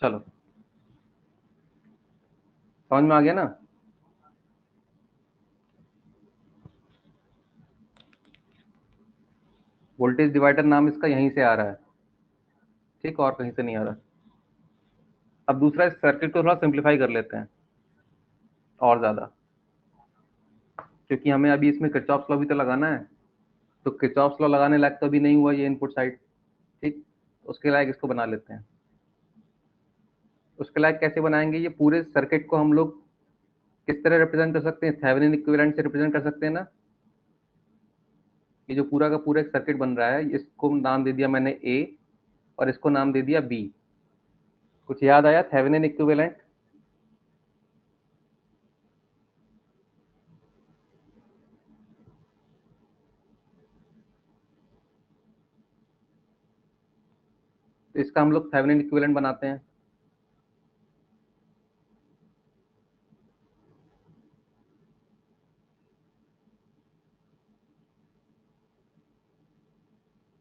चलो, समझ में आ गया ना? वोल्टेज डिवाइडर नाम इसका यहीं से आ रहा है, ठीक, और कहीं से नहीं आ रहा। अब दूसरा, इस सर्किट को थोड़ा सिंप्लीफाई कर लेते हैं और ज़्यादा, क्योंकि हमें अभी इसमें किरचॉफ लॉ भी तो लगाना है। तो किरचॉफ लॉ लगाने लायक तो अभी नहीं हुआ ये इनपुट साइड। ठीक, उसके लायक इसको बना लेते हैं। उसके लायक कैसे बनाएंगे, ये पूरे सर्किट को हम लोग किस तरह रिप्रेजेंट कर सकते हैं, थेवेनिन इक्विवेलेंट से रिप्रेजेंट कर सकते हैं ना। ये जो पूरा का पूरा एक सर्किट बन रहा है, इसको नाम दे दिया मैंने ए, और इसको नाम दे दिया बी। कुछ याद आया, थेवेनिन इक्विवेलेंट? तो इसका हम लोग थेवेनिन इक्विवेलेंट बनाते हैं।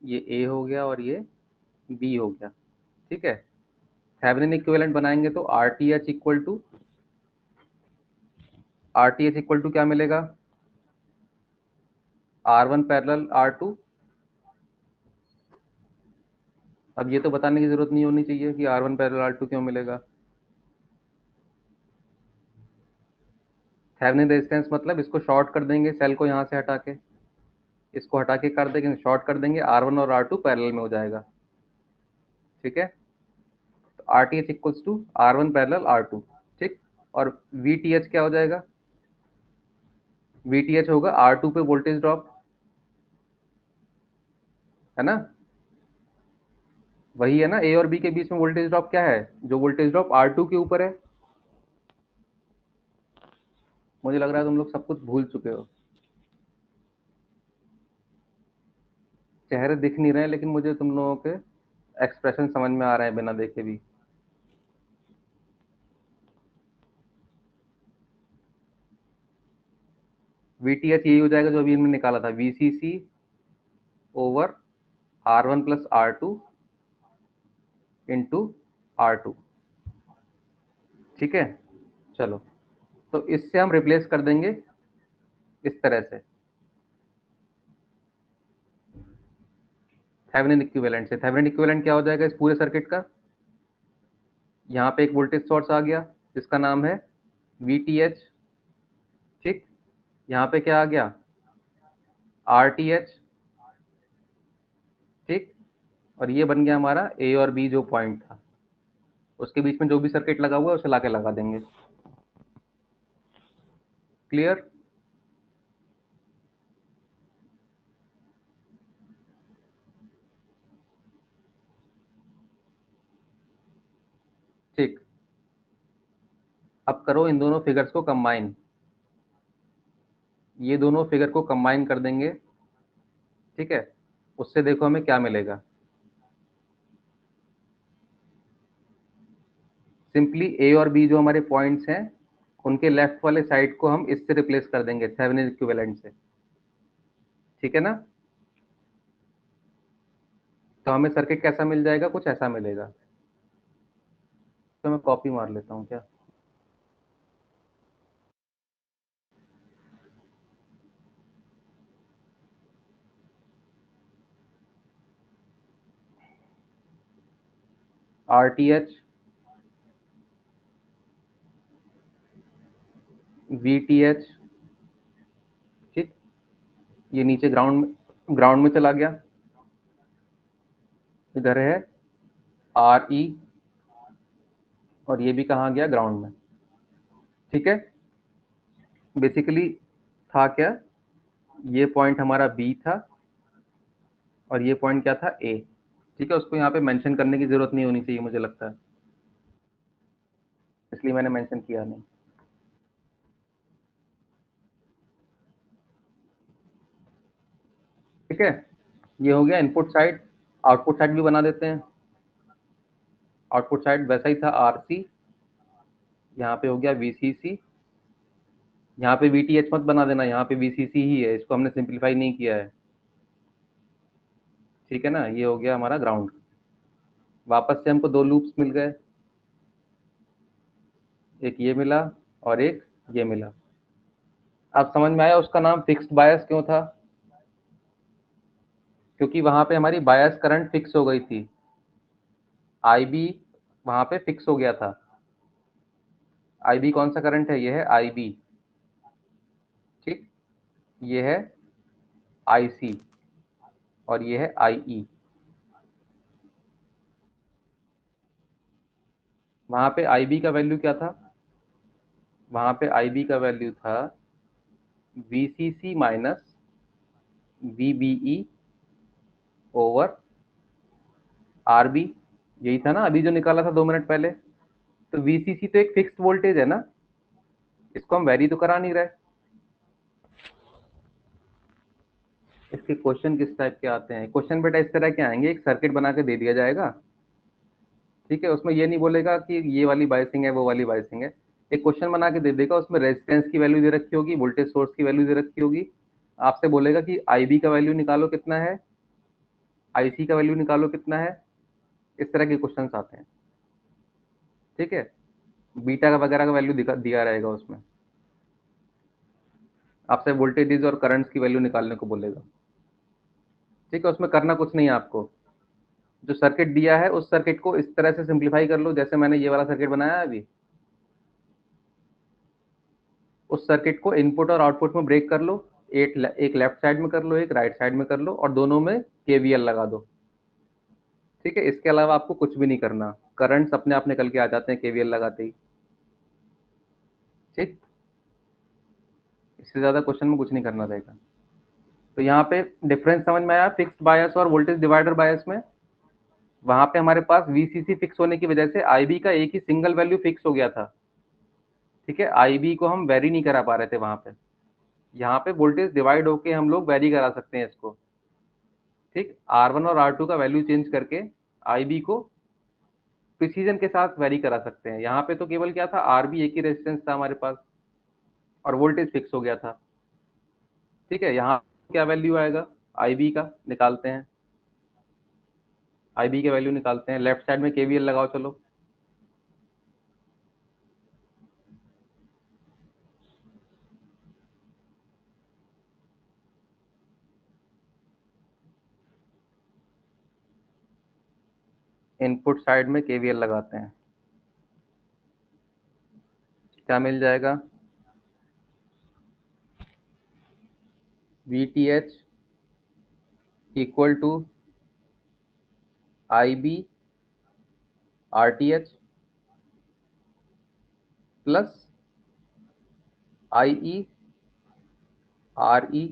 ये ए हो गया और ये बी हो गया, ठीक है। थेवेनिन इक्विवेलेंट बनाएंगे तो आरटीएच इक्वल टू क्या मिलेगा, R1 पैरेलल R2। अब ये तो बताने की जरूरत नहीं होनी चाहिए कि R1 पैरेलल R2 क्यों मिलेगा। थेवेनिन रेजिस्टेंस मतलब इसको शॉर्ट कर देंगे, सेल को यहाँ से हटा के, इसको हटा के कर देंगे, शॉर्ट कर देंगे, R1 और R2 पैरेलल में हो जाएगा, ठीक है। तो R T H equals to R1 parallel R2, ठीक। और वी टी एच क्या हो जाएगा, वी टी एच होगा R2 पे वोल्टेज ड्रॉप, है ना। वही है ना, ए और बी के बीच में वोल्टेज ड्रॉप क्या है, जो वोल्टेज ड्रॉप R2 के ऊपर है। मुझे लग रहा है तुम लोग सब कुछ भूल चुके हो, चेहरे दिख नहीं रहे हैं, लेकिन मुझे तुम लोगों के एक्सप्रेशन समझ में आ रहे हैं बिना देखे भी। वीटीएच यही हो जाएगा जो अभी इनमें निकाला था, VCC over R1 plus R2 into R2, ठीक है। चलो, तो इससे हम रिप्लेस कर देंगे इस तरह से, थेवेनिन इक्विवेलेंट से। थेवेनिन इक्विवेलेंट क्या हो जाएगा इस पूरे सर्किट का, यहाँ पे एक वोल्टेज सोर्स आ गया जिसका नाम है वीटीएच, ठीक। यहाँ पे क्या आ गया, आरटीएच, ठीक। और ये बन गया हमारा ए और बी जो पॉइंट था, उसके बीच में जो भी सर्किट लगा हुआ है उसे लाके लगा देंगे। क्लियर। ठीक, अब करो इन दोनों फिगर्स को कंबाइन, ये दोनों फिगर को कंबाइन कर देंगे, ठीक है। उससे देखो हमें क्या मिलेगा, सिंपली ए और बी जो हमारे पॉइंट्स हैं उनके लेफ्ट वाले साइड को हम इससे रिप्लेस कर देंगे थेवेनिन इक्विवेलेंट से, ठीक है ना। तो हमें सर्किट कैसा मिल जाएगा, कुछ ऐसा मिलेगा। तो मैं कॉपी मार लेता हूँ क्या, are T H, we T H, ठीक। ये नीचे ग्राउंड में चला गया, इधर है आर ई, और ये भी कहाँ गया, ग्राउंड में, ठीक है। बेसिकली था क्या, ये पॉइंट हमारा बी था और ये पॉइंट क्या था, ए, ठीक है। उसको यहाँ पे मेंशन करने की जरूरत नहीं होनी चाहिए मुझे लगता है, इसलिए मैंने मेंशन किया नहीं, ठीक है। ये हो गया इनपुट साइड। आउटपुट साइड भी बना देते हैं, आउटपुट साइड वैसा ही था, आर सी, यहाँ पे हो गया वीसीसी, यहाँ पे वीटीएच मत बना देना, यहाँ पे वीसीसी ही है, इसको हमने सिंपलीफाई नहीं किया है, ठीक है ना। ये हो गया हमारा ग्राउंड। वापस से हमको दो लूप्स मिल गए, एक ये मिला और एक ये मिला। अब समझ में आया उसका नाम फिक्स्ड बायस क्यों था, क्योंकि वहां पे हमारी बायस करंट फिक्स हो गई थी, आई बी वहां पे फिक्स हो गया था। आई बी कौन सा करंट है, ये है आई बी, ठीक। ये है आई सी और ये है आई ई। वहां पे आई बी का वैल्यू क्या था, वहां पे आई बी का वैल्यू था V C C minus V B E over R B, यही था ना अभी जो निकाला था 2 मिनट पहले। तो वीसीसी तो एक फिक्स्ड वोल्टेज है ना, इसको हम वेरी तो करा नहीं रहे। इसके क्वेश्चन किस टाइप के आते हैं, क्वेश्चन बेटा इस तरह के आएंगे, एक सर्किट बना के दे दिया जाएगा, ठीक है। उसमें ये नहीं बोलेगा कि ये वाली बायसिंग है वो वाली बायसिंग है, एक क्वेश्चन बना के दे देगा, उसमें रेजिस्टेंस की वैल्यू दे रखी होगी, वोल्टेज सोर्स की वैल्यू दे रखी होगी, आपसे बोलेगा कि आई बी का वैल्यू निकालो कितना है, IC का वैल्यू निकालो कितना है, इस तरह के क्वेश्चन आते हैं। ठीक है, बीटा का वगैरह का वैल्यू दिया रहेगा उसमें, आपसे वोल्टेजेस और करंट्स की वैल्यू निकालने को बोलेगा। ठीक है, उसमें करना कुछ नहीं है आपको, जो सर्किट दिया है उस सर्किट को इस तरह से सिंप्लीफाई कर लो जैसे मैंने ये वाला सर्किट बनाया है अभी। उस सर्किट को इनपुट और आउटपुट में ब्रेक कर लो, एक लेफ्ट साइड में कर लो, एक राइट साइड में कर लो, और दोनों में केवीएल लगा दो। ठीक है, इसके अलावा आपको कुछ भी नहीं करना, करंट्स अपने आप निकल के आ जाते हैं केवीएल लगाते ही। ठीक, इससे ज्यादा क्वेश्चन में कुछ नहीं करना रहेगा। तो यहाँ पे डिफरेंस समझ में आया फिक्स्ड बायस और वोल्टेज डिवाइडर बायस में। वहां पे हमारे पास वीसीसी फिक्स होने की वजह से आईबी का एक ही सिंगल वैल्यू फिक्स हो गया था। ठीक है, आईबी को हम वेरी नहीं करा पा रहे थे वहां पे। यहाँ पे वोल्टेज डिवाइड होके हम लोग वेरी करा सकते हैं इसको। ठीक, R1 और R2 का वैल्यू चेंज करके आईबी को प्रिसीजन के साथ वेरी करा सकते हैं। यहाँ पे तो केवल क्या था, आरबी एक ही रेजिस्टेंस था हमारे पास और वोल्टेज फिक्स हो गया था। ठीक है, यहाँ क्या वैल्यू आएगा आईबी का, निकालते हैं। आईबी के वैल्यू निकालते हैं, लेफ्ट साइड में केवीएल लगाओ चलो। इनपुट साइड में केवीएल लगाते हैं, क्या मिल जाएगा, VTH equal to IB RTH plus IE RE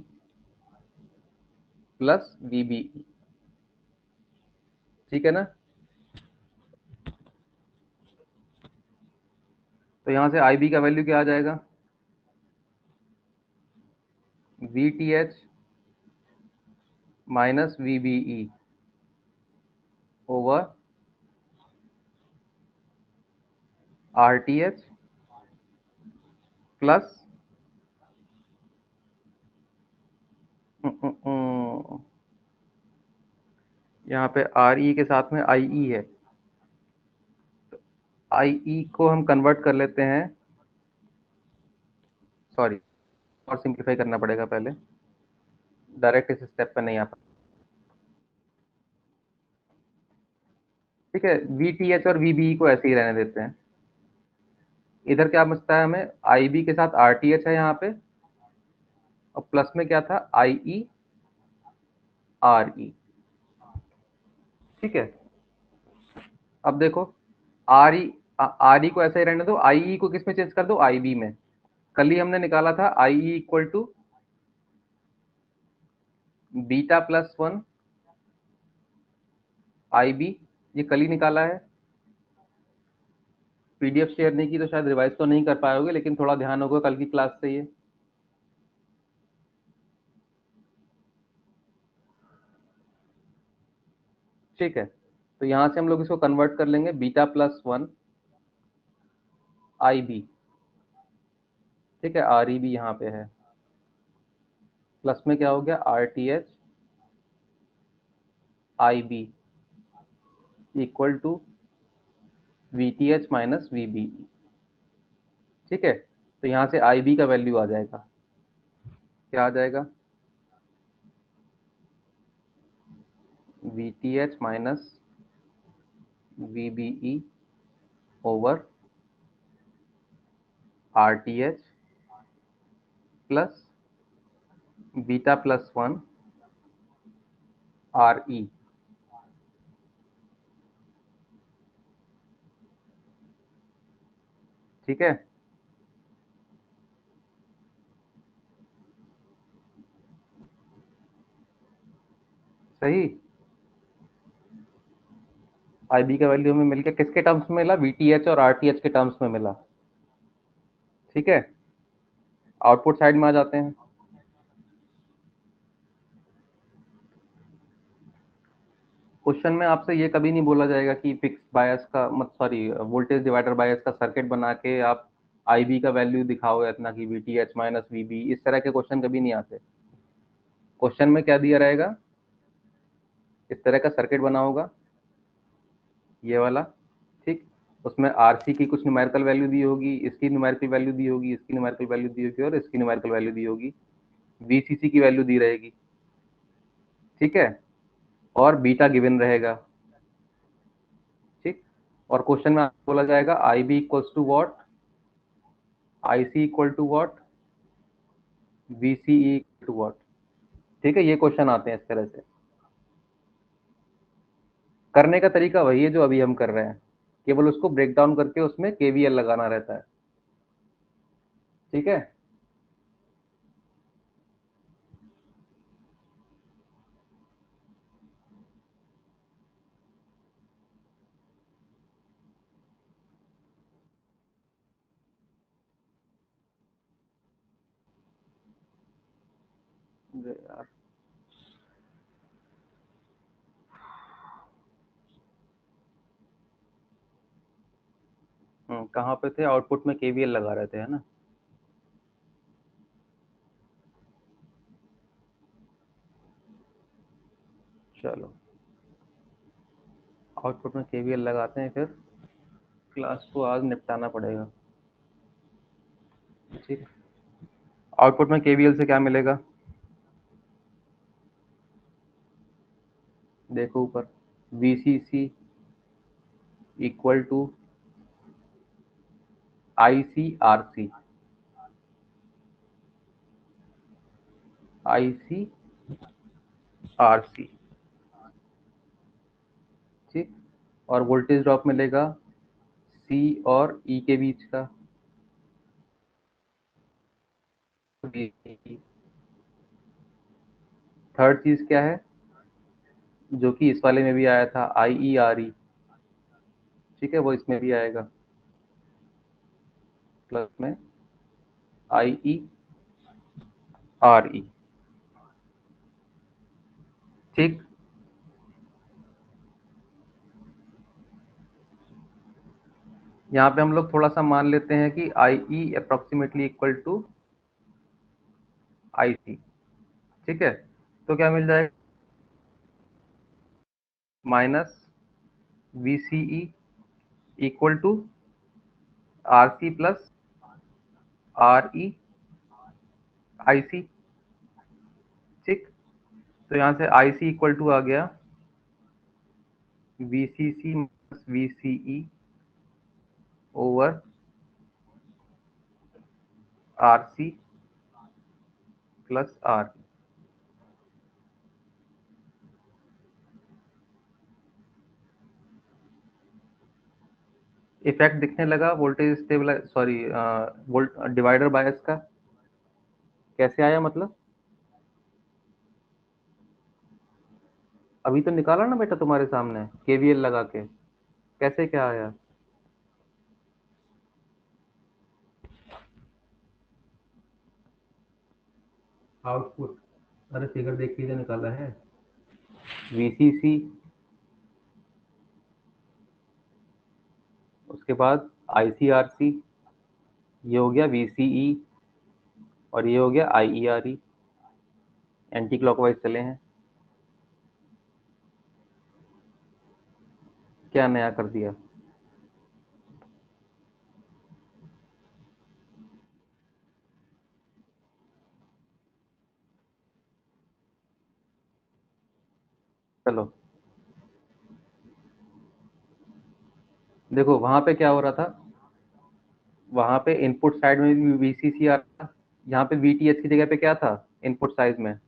plus VBE। ठीक है ना, तो यहां से IB का वैल्यू क्या आ जाएगा, VTH minus VBE over RTH plus यहाँ पे RE के साथ में IE है, IE को हम कन्वर्ट कर लेते हैं, सॉरी और सिंप्लीफाई करना पड़ेगा पहले, डायरेक्ट इस स्टेप पे नहीं आ पाता। ठीक है, VTH और VBE को ऐसे ही रहने देते हैं। इधर क्या बचता है हमें, IB के साथ RTH है यहाँ पे, और प्लस में क्या था IE RE। ठीक है, अब देखो RE RE को ऐसे ही रहने दो, IE को किस में चेंज कर दो, IB में। कल ही हमने निकाला था IE equal to beta plus 1 IB, ये कल ही निकाला है। PDF शेयर नहीं की तो शायद रिवाइज तो नहीं कर पाओगे, लेकिन थोड़ा ध्यान होगा कल की क्लास से ये। ठीक है, तो यहां से हम लोग इसको कन्वर्ट कर लेंगे, बीटा प्लस 1 IB। ठीक है, RE भी यहाँ पे है, प्लस में क्या हो गया RTH IB equal to VTH minus VBE। ठीक है, तो यहाँ से IB का वैल्यू आ जाएगा, क्या आ जाएगा, VTH minus VBE over RTH plus beta plus 1 RE। ठीक है, सही। IB का वैल्यू हमें मिल गया, किसके टर्म्स में मिला, VTH और RTH के टर्म्स में मिला। ठीक है, आउटपुट साइड में आ जाते हैं। क्वेश्चन में आपसे ये कभी नहीं बोला जाएगा कि फिक्स बायस का मत सॉरी वोल्टेज डिवाइडर बायस का सर्किट बना के आप IB का वैल्यू दिखाओ इतना कि VTH माइनस VB, इस तरह के क्वेश्चन कभी नहीं आते। क्वेश्चन में क्या दिया रहेगा, इस तरह का सर्किट बना होगा, ये वाला, ठीक। उसमें आरसी की कुछ न्यूमेरिकल वैल्यू दी होगी, इसकी न्यूमेरिकल वैल्यू दी होगी, इसकी न्यूमेरिकल वैल्यू दी होगी और इसकी न्यूमेरिकल वैल्यू दी होगी। वीसीसी की वैल्यू दी रहेगी, ठीक है, और बीटा गिवन रहेगा, ठीक। और क्वेश्चन में बोला जाएगा I B equals to what, I C equal to what, V C equal to what, ठीक है। ये क्वेश्चन आते हैं इस तरह से। करने का तरीका वही है जो अभी हम कर रहे हैं, केवल उसको ब्रेक डाउन करके उसमें केवीएल लगाना रहता है, ठीक है। यार कहाँ पे थे, आउटपुट में केवीएल लगा रहे थे, है ना। चलो आउटपुट में केवीएल लगाते हैं, फिर क्लास को आज निपटाना पड़ेगा, ठीक। आउटपुट में केवीएल से क्या मिलेगा, देखो ऊपर, VCC equal to I C R C, I C R C, ठीक। और वोल्टेज ड्रॉप मिलेगा सी और ई के बीच का, थर्ड चीज क्या है, जो कि इस वाले में भी आया था, आई ई आर ई, ठीक है, वो इसमें भी आएगा, प्लस में आई ई आर ई, ठीक। यहाँ पे हम लोग थोड़ा सा मान लेते हैं कि I E approximately equal to I C, ठीक है। तो क्या मिल जाएगा, minus V C E equal to R C plus R E I C, ठीक। तो यहाँ से आई सी इक्वल टू आ गया V C C minus V C E over R C plus R. Effect दिखने लगा voltage stable, sorry volt divider bias का, कैसे आया मतलब, अभी तो निकाला ना बेटा तुम्हारे सामने केवीएल लगा के, कैसे क्या आया, आउटपुट, अरे फिगर देख लीजिए निकाला है, वीसीसी, उसके बाद आईसीआरसी, ये हो गया वीसीई, और ये हो गया आईईआरई, एंटी क्लॉकवाइज चले हैं, क्या नया कर दिया, चलो देखो वहां पे क्या हो रहा था, वहां पे इनपुट साइड में भी वीसीसी आ रहा था, यहाँ पे वीटीएच की जगह पे क्या था इनपुट साइड में,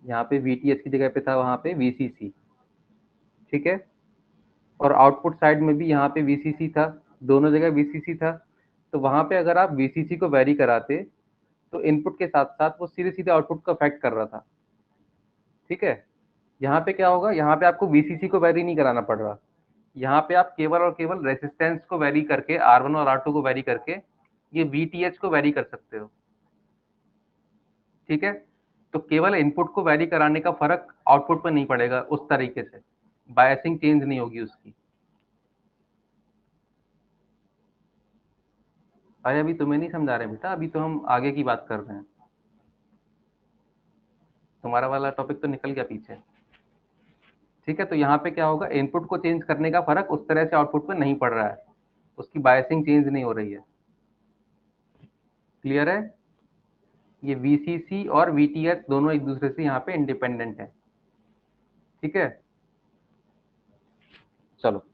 यहाँ पे वीटीएच की जगह पे था वहां पे वीसीसी, ठीक है। और आउटपुट साइड में भी यहाँ पे वीसीसी था, दोनों जगह वीसीसी था। तो वहां पे अगर आप वीसीसी को वेरी कराते तो इनपुट के साथ साथ वो सीधे सीधे आउटपुट को अफेक्ट कर रहा था, ठीक है। यहाँ पे क्या होगा, यहाँ पे आपको वीसीसी को वेरी नहीं कराना पड़ रहा, यहाँ पे आप केवल और केवल रेसिस्टेंस को वेरी करके, R1 और R2 को वेरी करके ये वीटीएच को वेरी कर सकते हो, ठीक है। तो केवल इनपुट को वेरी कराने का फर्क आउटपुट में नहीं पड़ेगा, उस तरीके से बायसिंग चेंज नहीं होगी उसकी। अरे अभी तुम्हें नहीं समझा रहे बेटा, अभी तो हम आगे की बात कर रहे हैं, तुम्हारा वाला टॉपिक तो निकल गया पीछे। ठीक है, तो यहाँ पे क्या होगा, इनपुट को चेंज करने का फर्क उस तरह से आउटपुट पे नहीं पड़ रहा है, उसकी बायसिंग चेंज नहीं हो रही है। क्लियर है? ये वीसीसी और वीटीएच दोनों एक दूसरे से यहाँ पे इंडिपेंडेंट है। ठीक है, चलो।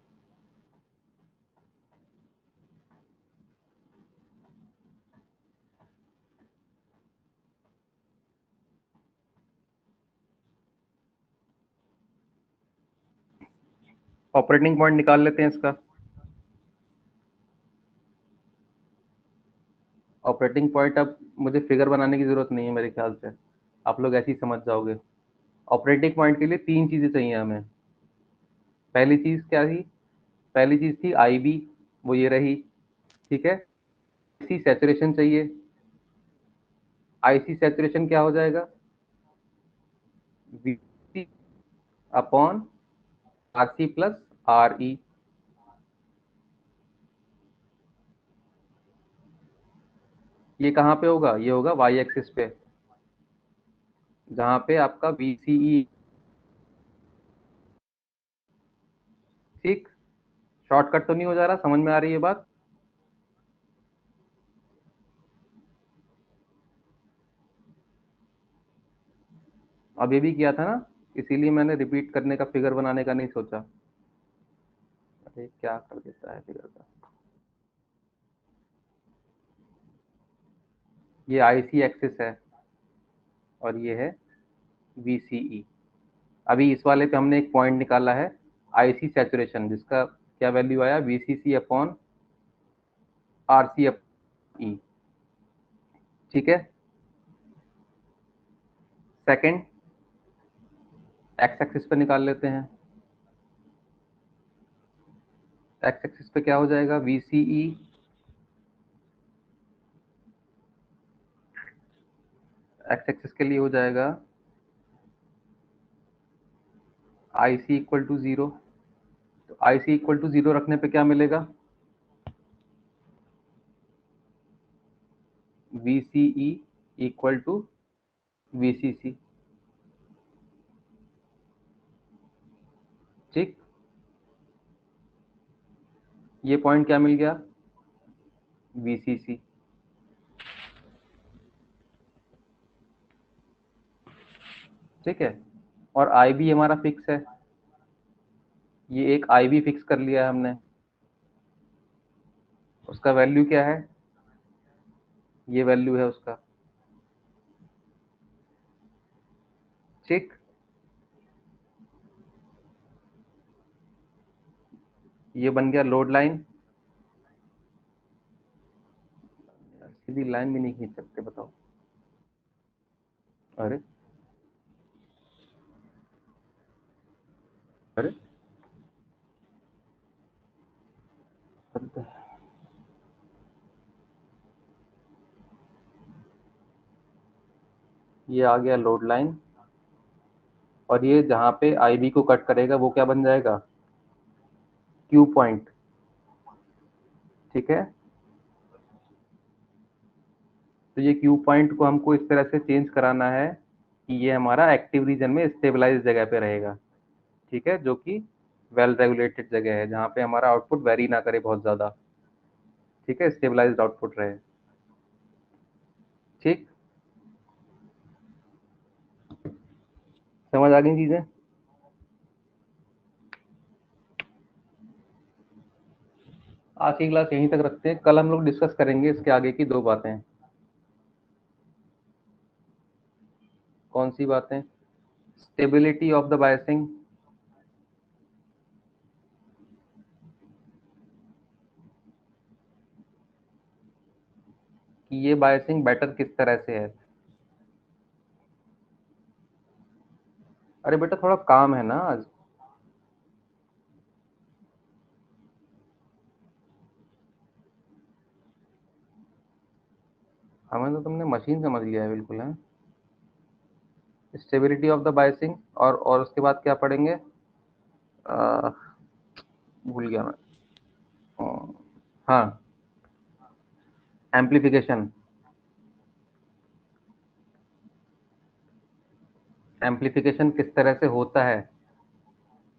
ऑपरेटिंग पॉइंट निकाल लेते हैं इसका। ऑपरेटिंग पॉइंट, अब मुझे फिगर बनाने की जरूरत नहीं है मेरे ख्याल से, आप लोग ऐसे ही समझ जाओगे। ऑपरेटिंग पॉइंट के लिए तीन चीजें चाहिए हमें। पहली चीज क्या थी? पहली चीज थी आई बी, वो ये रही। ठीक है, आईसी सैचुरेशन चाहिए। आईसी सैचुरेशन क्या हो जाएगा? V upon R C plus R E. ये कहाँ पे होगा? ये होगा वाई एक्सिस पे, जहाँ पे आपका वीसीई। ठीक, शॉर्टकट तो नहीं हो जा रहा? समझ में आ रही है बात? अब ये भी किया था ना, इसीलिए मैंने रिपीट करने का, फिगर बनाने का नहीं सोचा। अरे क्या कर देता है फिगर का। ये आईसी एक्सिस है और ये है वीसीई। अभी इस वाले पे हमने एक पॉइंट निकाला है आईसी सैचुरेशन, जिसका क्या वैल्यू आया? VCC upon R C upon E. ठीक है, सेकंड एक्स एक्सिस पे निकाल लेते हैं। एक्स एक्सिस पे क्या हो जाएगा? वीसीई एक्स एक्सिस के लिए हो जाएगा I C equal to zero. तो I C equal to zero रखने पे क्या मिलेगा? V C E equal to V C C. ठीक, ये पॉइंट क्या मिल गया? V C C. ठीक है, और आई बी हमारा फिक्स है, ये एक आई बी फिक्स कर लिया है हमने। उसका वैल्यू क्या है? ये वैल्यू है उसका। ठीक, ये बन गया लोड लाइन। सीधी लाइन भी नहीं खींच सकते, बताओ। अरे अरे, ये आ गया लोड लाइन, और ये जहां पे आई बी को कट करेगा वो क्या बन जाएगा? Q point. ठीक है, तो ये क्यू पॉइंट को हमको इस तरह से चेंज कराना है कि ये हमारा एक्टिव रीजन में स्टेबलाइज जगह पे रहेगा। ठीक है, जो कि वेल रेगुलेटेड जगह है, जहाँ पे हमारा आउटपुट वेरी ना करे बहुत ज्यादा। ठीक है, स्टेबलाइज्ड आउटपुट रहे। ठीक, समझ आ गई चीजें? आज की क्लास यहीं तक रखते हैं, कल हम लोग डिस्कस करेंगे इसके आगे की दो बातें। कौन सी बातें? स्टेबिलिटी ऑफ द बायसिंग, कि ये बायसिंग बेटर किस तरह से है। अरे बेटा, थोड़ा काम है ना आज। हमें तो तुमने मशीन समझ लिया है बिल्कुल है। स्टेबिलिटी ऑफ द बायसिंग, और उसके बाद क्या पढ़ेंगे? आ, भूल गया मैं। हाँ, एम्पलीफिकेशन। एम्प्लीफिकेशन किस तरह से होता है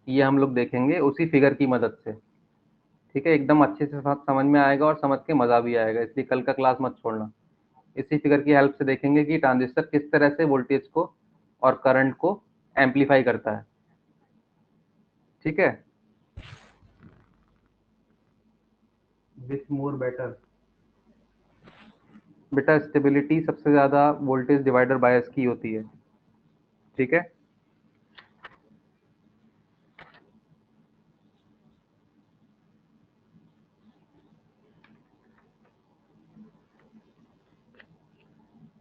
ये हम लोग देखेंगे उसी फिगर की मदद से। ठीक है, एकदम अच्छे से समझ में आएगा और समझ के मजा भी आएगा, इसलिए कल का क्लास मत छोड़ना। इसी फिगर की हेल्प से देखेंगे कि ट्रांजिस्टर किस तरह से वोल्टेज को और करंट को एम्पलीफाई करता है। ठीक है, विच मोर बेटर। बेटा स्टेबिलिटी सबसे ज्यादा वोल्टेज डिवाइडर बायस की होती है। ठीक है,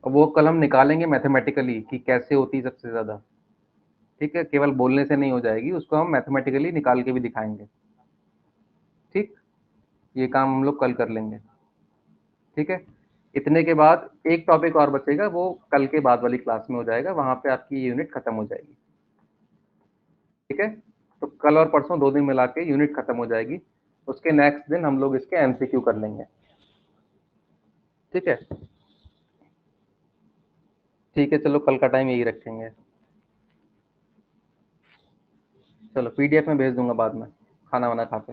अब वो कल हम निकालेंगे मैथमेटिकली कि कैसे होती है सबसे ज्यादा। ठीक है, केवल बोलने से नहीं हो जाएगी, उसको हम मैथमेटिकली निकाल के भी दिखाएंगे। ठीक, ये काम हम लोग कल कर लेंगे। ठीक है, इतने के बाद एक टॉपिक और बचेगा, वो कल के बाद वाली क्लास में हो जाएगा, वहां पे आपकी यूनिट खत्म हो जाएगी। ठीक है, तो कल और परसों 2 दिन मिला के यूनिट खत्म हो जाएगी। उसके नेक्स्ट दिन हम लोग इसके एमसीक्यू कर लेंगे। ठीक है, ठीक है, चलो कल का टाइम यही रखेंगे। चलो पीडीएफ में भेज दूंगा बाद में, खाना वाना खा के।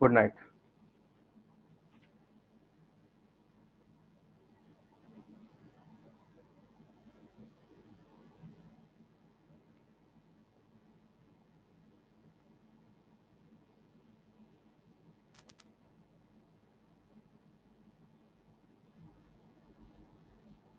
Good night.